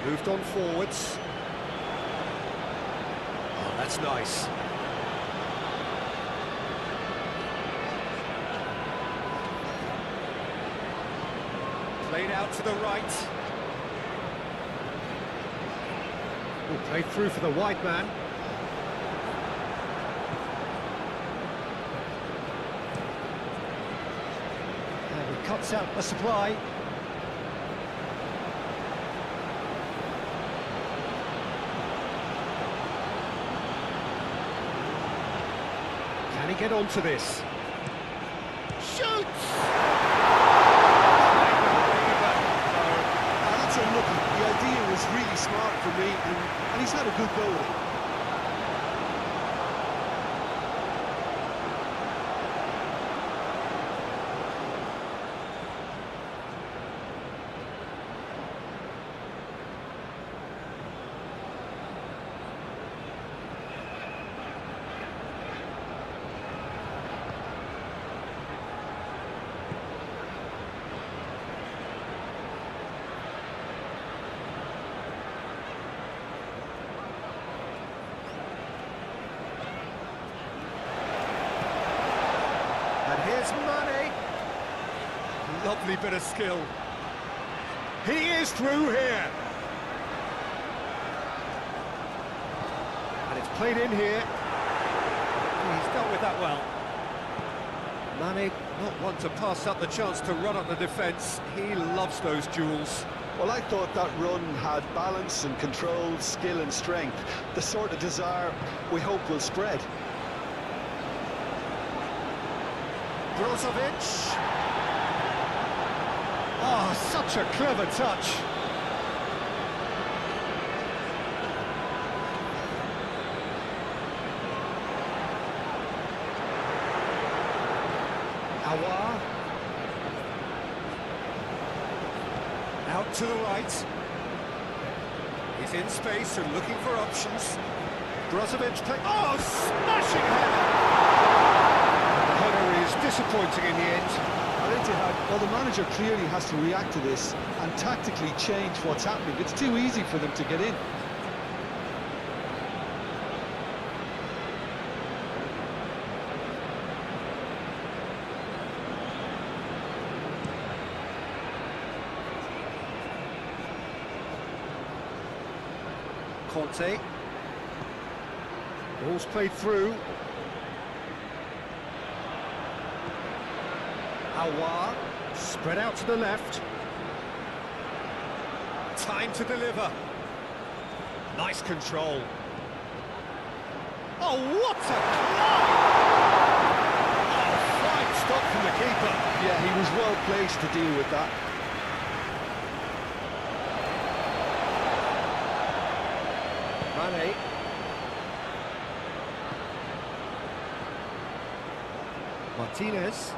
Moved on forwards. Oh, that's nice. Played out to the right. Oh, played through for the wide man. And he cuts out the supply. Can he get onto this? Shoots! That's unlucky. The idea was really smart for me, and he's had a good go with it. Here's Mane. Lovely bit of skill. He is through here. And it's played in here. He's dealt with that well. Mane, not one to pass up the chance to run up the defence. He loves those duels. Well, I thought that run had balance and control, skill and strength. The sort of desire we hope will spread. Brozovic. Oh, such a clever touch. Aouar. Out to the right. He's in space and looking for options. Brozovic play. Oh, smashing header! The header is disappointing in the end. Ittihad, well, the manager clearly has to react to this and tactically change what's happening. It's too easy for them to get in. Conte. Ball's played through. Aouar, spread out to the left. Time to deliver. Nice control. Oh, what a climb! Oh, fine stop from the keeper. Yeah, he was well placed to deal with that. Mane. Martinez.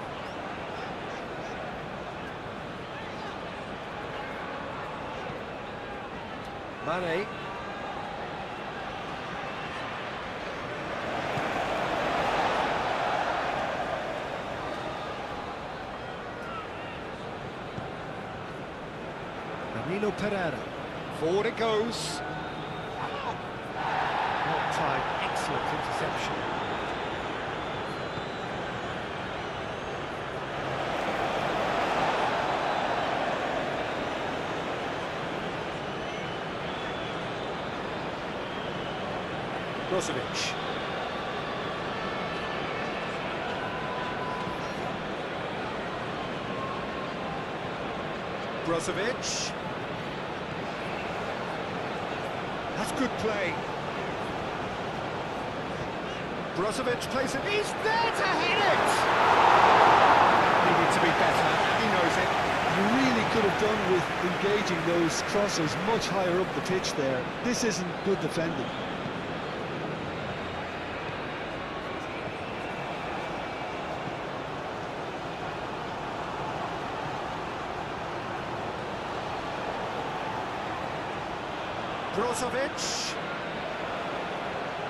Mane. Danilo Pereira. Forward it goes. Well timed, excellent interception. Brozovic. Brozovic. That's good play. Brozovic plays it. He's there to hit it! Needed to be better. He knows it. You really could have done with engaging those crossers much higher up the pitch there. This isn't good defending. Brozovic.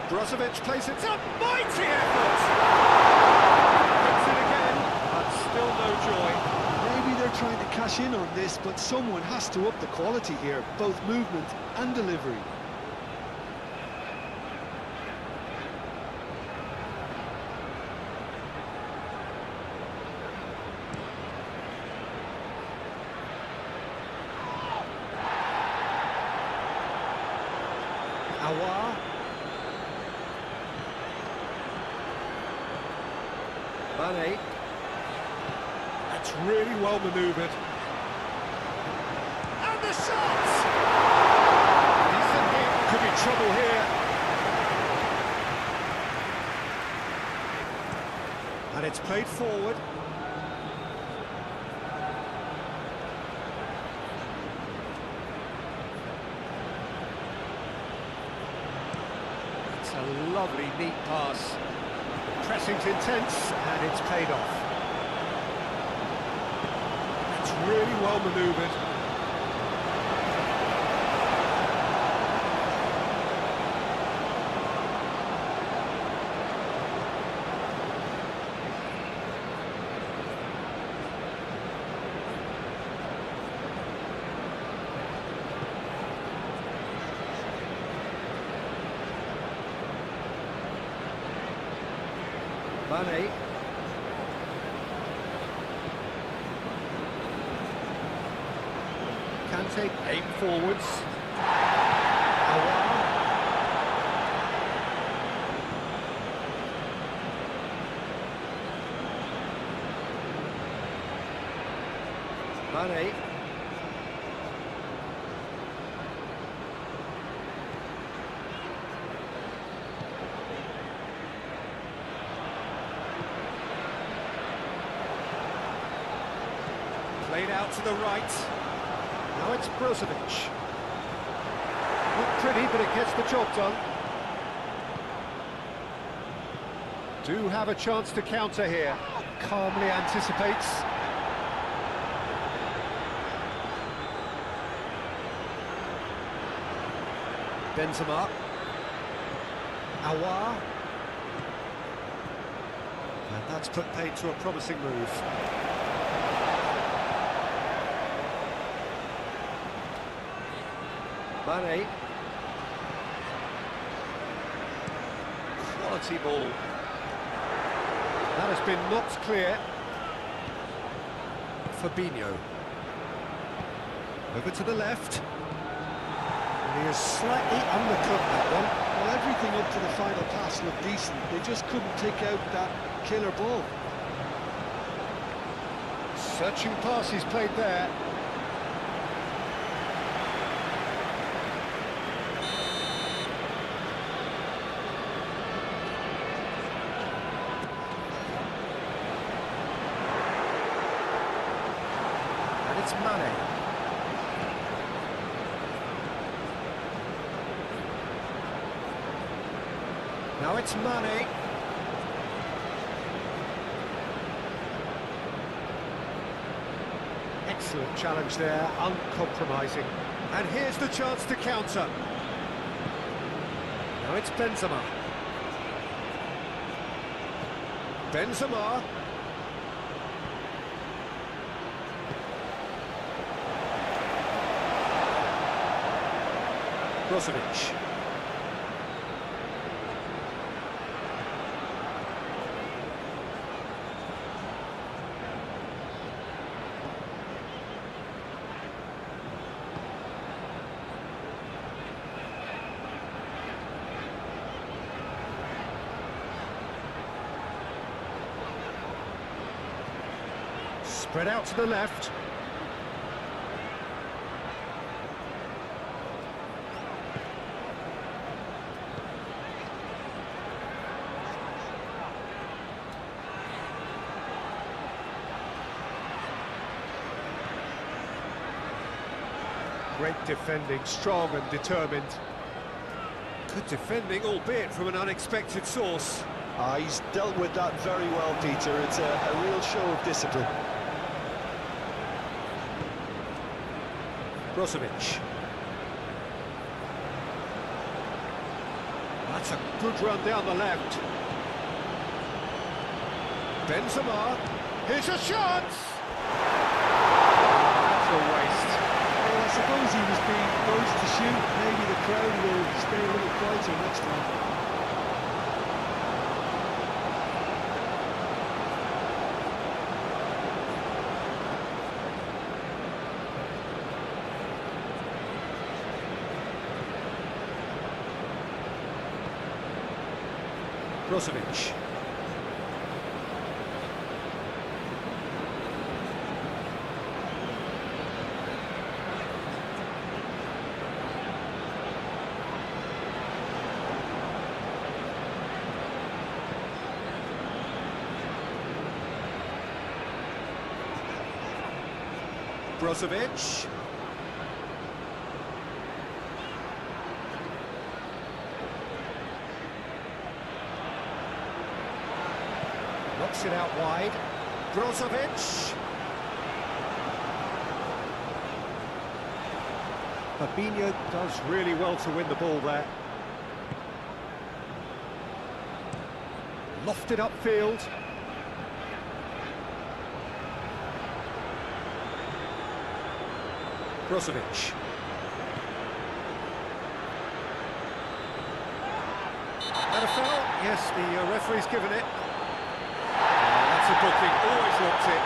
Brozovic plays it. It's a mighty effort! Hits it again, but still no joy. Maybe they're trying to cash in on this, but someone has to up the quality here, both movement and delivery. Aouar. Mane. That's really well manoeuvred. And the shot! Decent hit. Could be trouble here. And it's played forward. It's a lovely, neat pass. The pressing's intense, and it's paid off. It's really well manoeuvred. Mane. take aim forwards. Awar. Mane. Played out to the right. Now it's Brozovic. Not pretty, but it gets the job done. Do have a chance to counter here. Calmly anticipates. Benzema. Awar. And that's put paid to a promising move. Mane. Quality ball. That has been knocked clear. Fabinho. Over to the left. And he has slightly undercut that one. Well, everything up to the final pass looked decent. They just couldn't take out that killer ball. Searching pass he's played there. And it's Mane. Now it's Mane. Excellent challenge there, uncompromising. And here's the chance to counter. Now it's Benzema. Benzema. Brozovic. Spread out to the left. Great defending, strong and determined. Good defending, albeit from an unexpected source. He's dealt with that very well, Peter. It's a real show of discipline. Brozovic. That's a good run down the left. Benzema. Here's a chance! That's a waste. Well, I suppose he was being forced to shoot. Maybe the crowd will stay a little quieter next time. Brozovic. Brozovic. Knocks it out wide. Brozovic. Fabinho does really well to win the ball there. Lofted upfield. Brozovic. And a foul. Yes, the referee's given it. That's a booking, always looked it.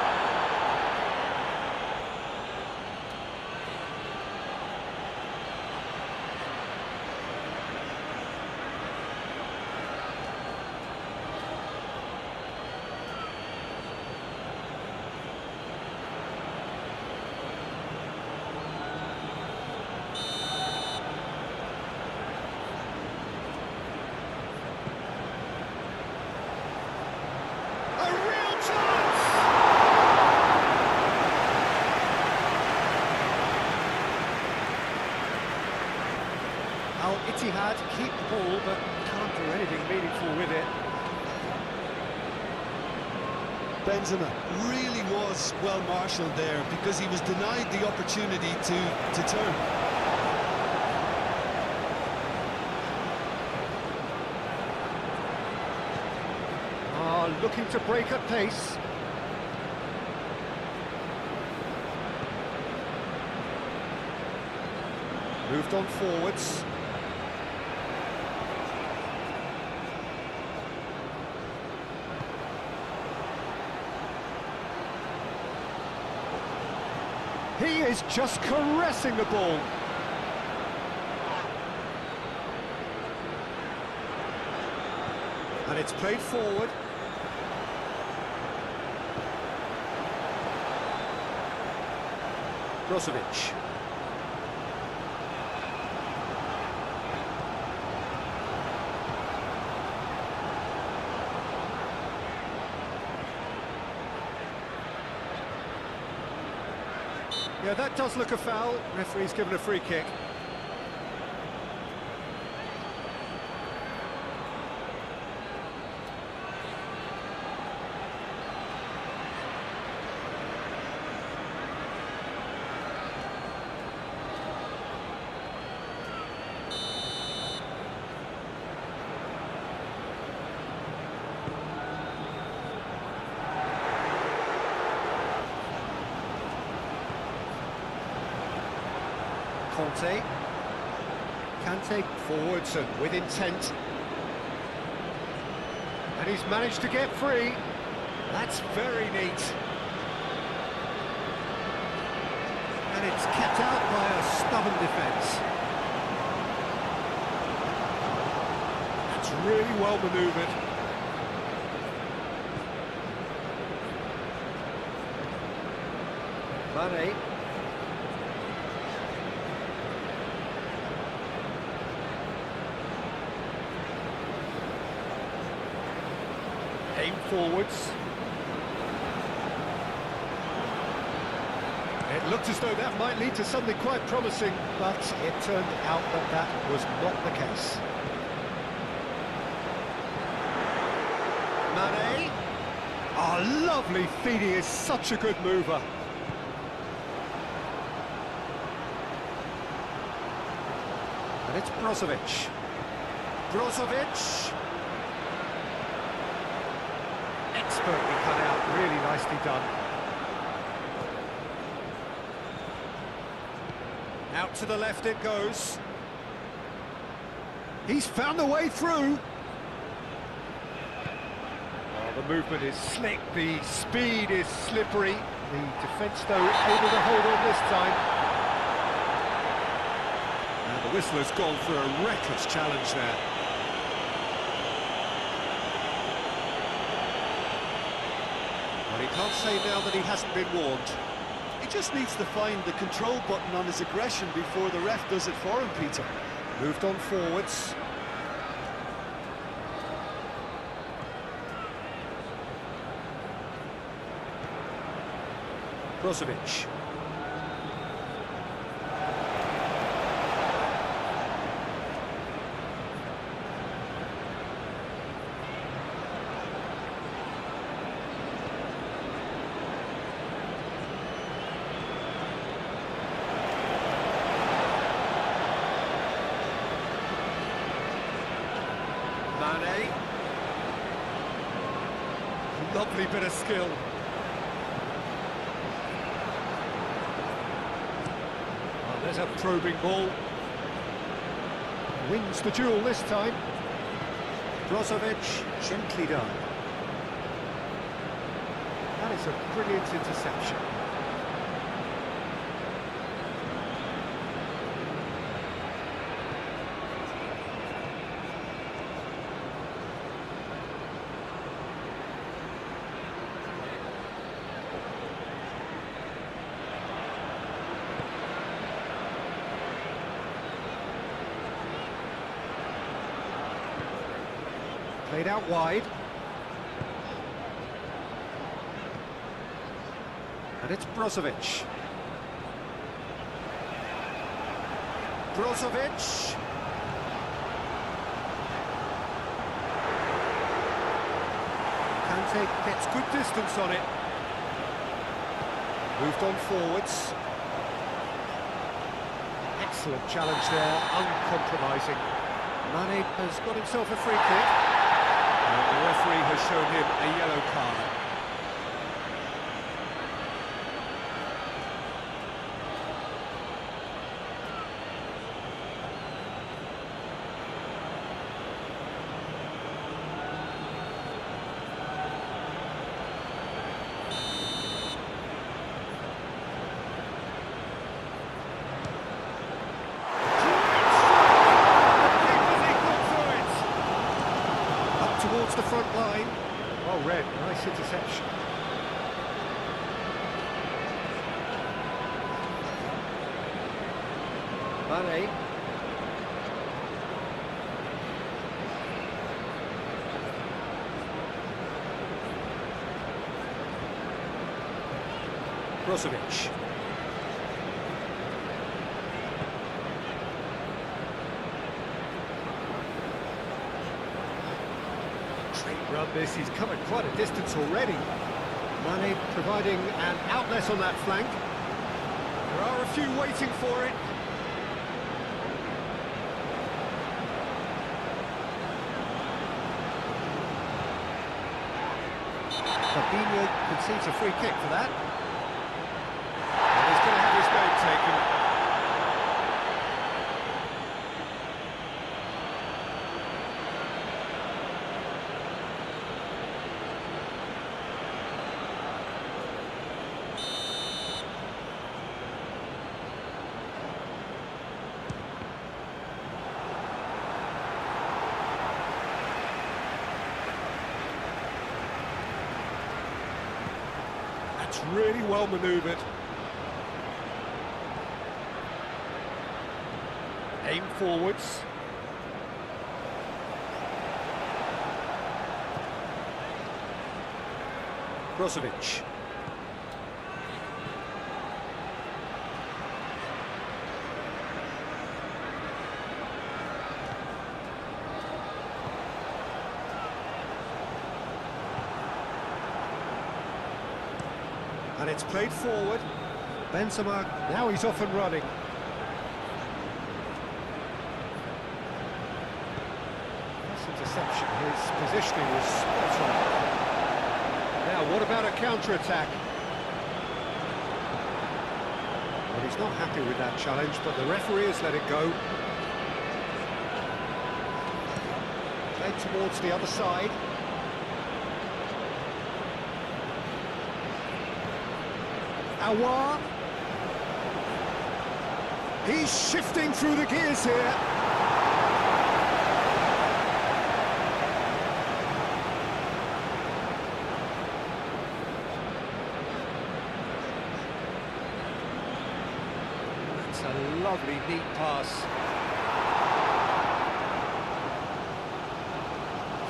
Al Ittihad keep the ball, but can't do anything meaningful with it. Benzema really was well marshalled there because he was denied the opportunity to turn. Looking to break at pace. Moved on forwards. He is just caressing the ball. And it's played forward. Brozovic. Yeah, that does look a foul. Referee's given a free kick. Kante forwards and with intent. And he's managed to get free. That's very neat. And it's kept out by a stubborn defence. That's really well manoeuvred. Mane. Aim forwards. It looked as though that might lead to something quite promising, but it turned out that that was not the case. Mane. Oh, lovely feed, he is such a good mover. And it's Brozovic. Brozovic. Expertly cut out, really nicely done. Out to the left it goes. He's found a way through. Oh, the movement is slick, the speed is slippery. The defence, though, able to hold on this time. And the whistle has gone for a reckless challenge there. Well, he can't say now that he hasn't been warned. He just needs to find the control button on his aggression before the ref does it for him, Peter. Moved on forwards. Brozovic. Mane. Lovely bit of skill. Oh, there's a probing ball. Wins the duel this time. Brozovic, gently done. That is a brilliant interception. Played out wide. And it's Brozovic. Brozovic. Kante gets good distance on it. Moved on forwards. Excellent challenge there, uncompromising. Mane has got himself a free kick. And the referee has shown him a yellow card. Towards the front line. Well read, nice interception. Mane. Brozovic. Run this, he's covered quite a distance already. Mane providing an outlet on that flank. There are a few waiting for it. Fabinho concedes a free kick for that. And he's going to have his name taken. It's really well manoeuvred. Aim forwards. Brozovic. And it's played forward. Benzema, now he's off and running. This interception, his positioning was spot on. Now, what about a counter-attack? Well, he's not happy with that challenge, but the referee has let it go. Played towards the other side. Awar. He's shifting through the gears here. That's a lovely, neat pass.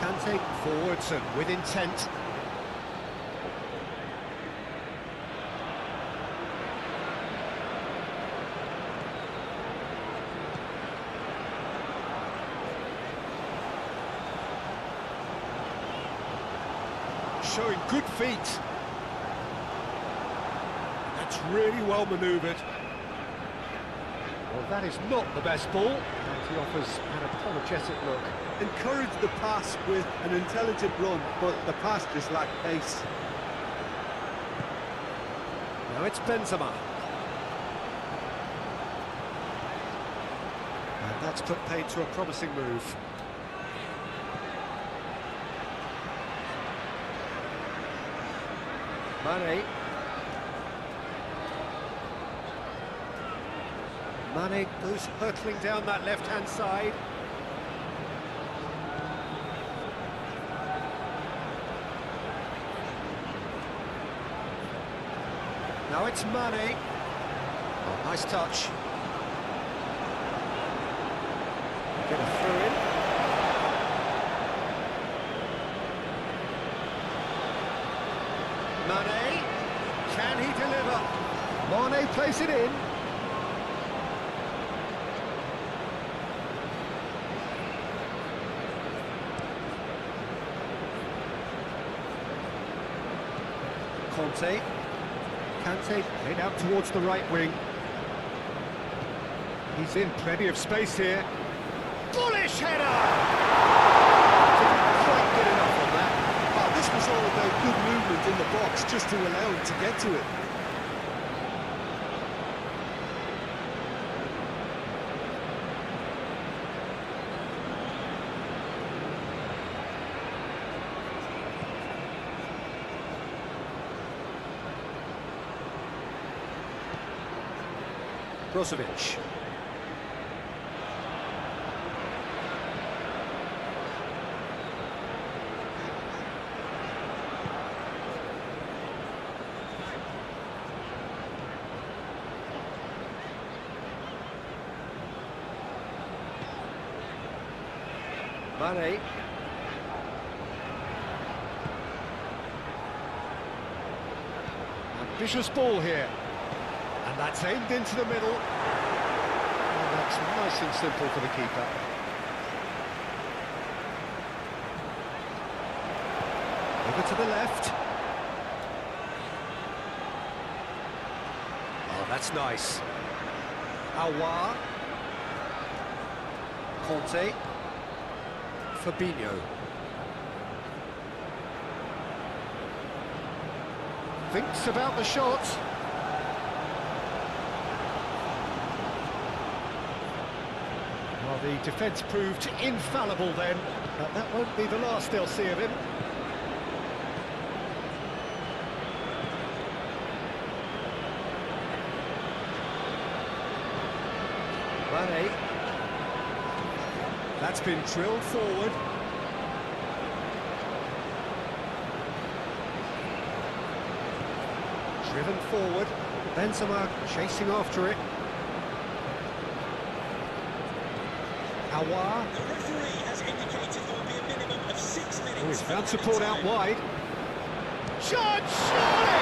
Kante forwards and with intent. Showing good feet. That's really well manoeuvred. Well, that is not the best ball. And he offers an apologetic look. Encouraged the pass with an intelligent run, but the pass just lacked pace. Now it's Benzema. And that's put paid to a promising move. Mane. Mane goes hurtling down that left-hand side. Now it's Mane. Oh, nice touch. Get a throw in. Mane, can he deliver? Mane plays it in. Conte. Kante played out towards the right wing. He's in plenty of space here. Bullish header! Didn't quite get enough on that. Oh, this was all about good movement in the box just to allow him to get to it. Brozovic. Mane. Ambitious ball here. And that's aimed into the middle. And that's nice and simple for the keeper. Over to the left. Oh, that's nice. Aouar. Conte. Fabinho. Thinks about the shot. Well, the defence proved infallible then, but that won't be the last they'll see of him. Mane. That's been drilled forward. Driven forward. Benzema chasing after it. Aouar. The referee has indicated there will be a minimum of 6 minutes. Oh, he's found support out wide. Shot, surely!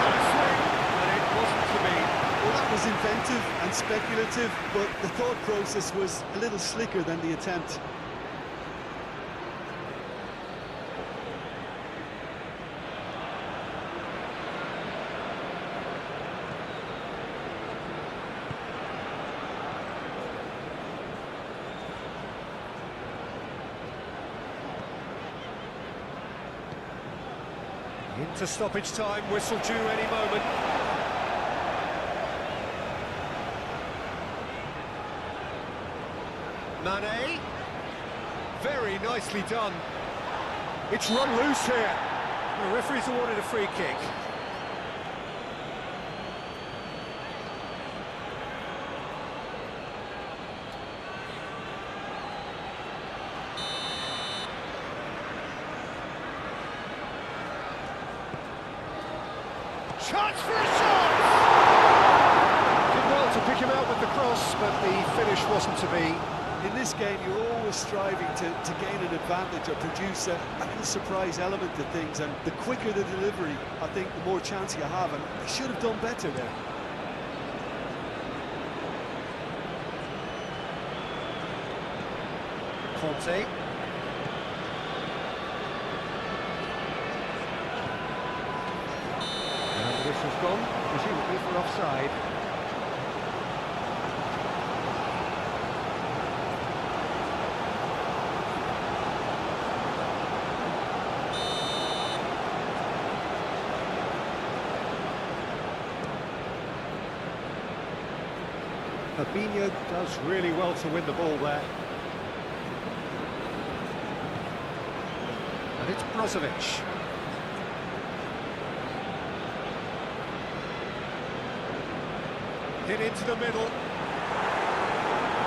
Had a swing, but it wasn't to be. Well, that was inventive and speculative, but the thought process was a little slicker than the attempt. Into stoppage time, whistle due any moment. Mane. Very nicely done. It's run loose here. The referee's awarded a free kick. Chance for a shot! Did well to pick him out with the cross, but the finish wasn't to be. In this game, you're always striving to gain an advantage or produce a little surprise element to things, and the quicker the delivery, I think the more chance you have, and they should have done better there. Conte. And the whistle's gone, presumably for offside. Fabinho does really well to win the ball there. And it's Brozovic. Hit into the middle.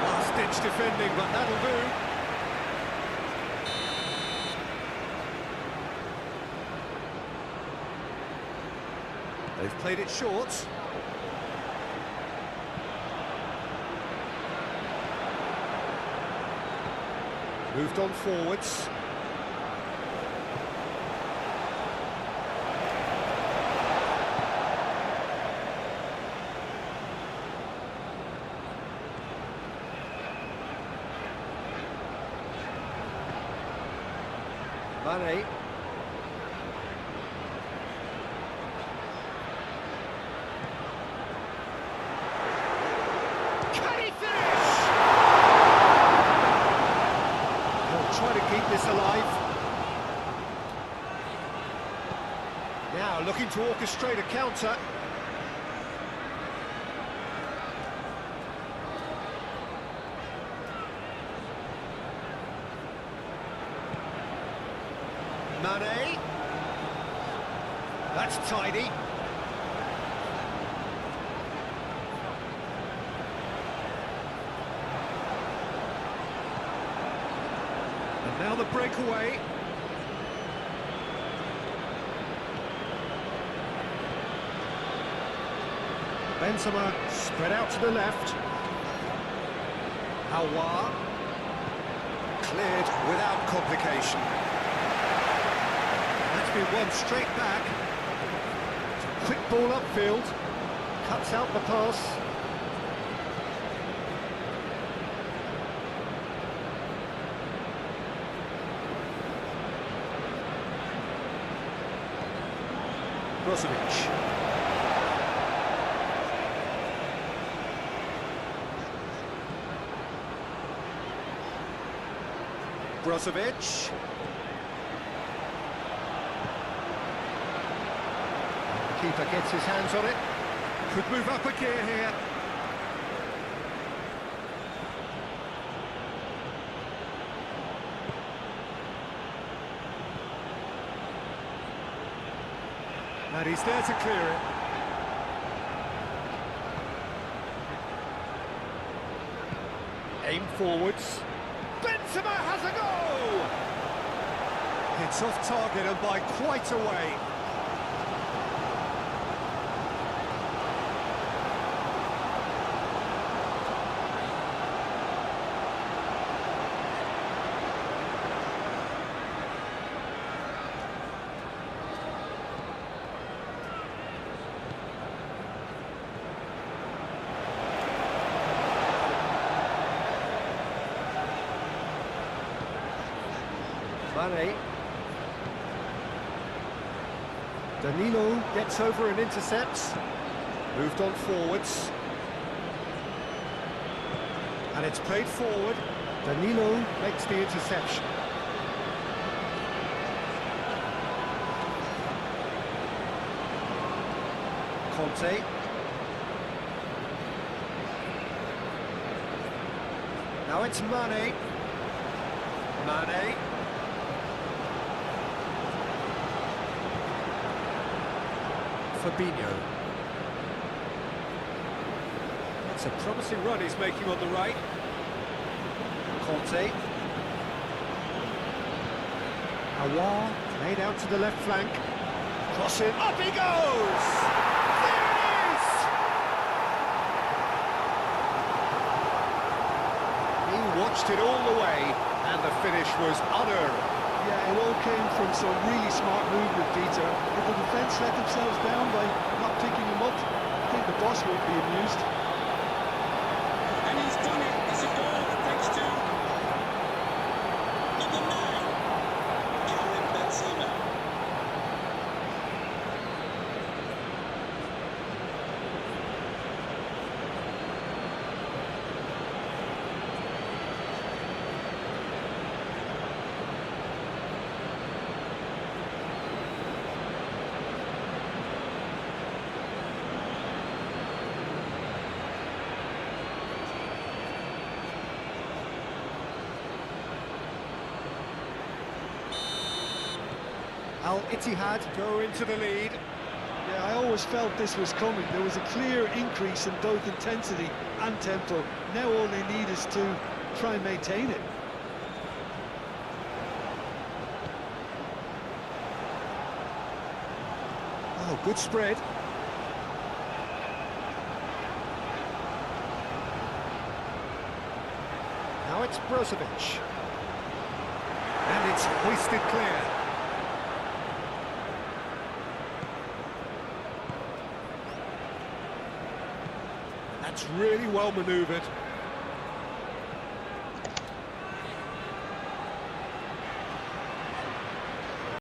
Last-ditch defending, but that'll do. They've played it short. Moved on forwards. Mane. looking to orchestrate a counter. Mane. That's tidy. And now the breakaway. Benzema spread out to the left. Aouar. Cleared without complication. That's been won straight back. Quick ball upfield. Cuts out the pass. Brozovic. Brozovic. Keeper gets his hands on it. Could move up a gear here. And he's there to clear it. Aim forwards. Benzema has a goal! It's off target and by quite a way. Mane. Danilo gets over and intercepts. Moved on forwards. And it's played forward. Danilo makes the interception. Conte. Now it's Mane. Mane. Fabinho. It's a promising run he's making on the right. Conte. Aouar laid out to the left flank. Crossing, up he goes! There it is! He watched it all the way, and the finish was unearned. Yeah, it all came from some really smart movement, Peter. If the defence let themselves down by not picking him up, I think the boss won't be amused. And he's done it. It's a goal thanks to number 9, Benzema. Ittihad go into the lead. Yeah, I always felt this was coming. There was a clear increase in both intensity and tempo. Now all they need is to try and maintain it. Oh, good spread. Now it's Brozovic. And it's hoisted clear. That's really well manoeuvred.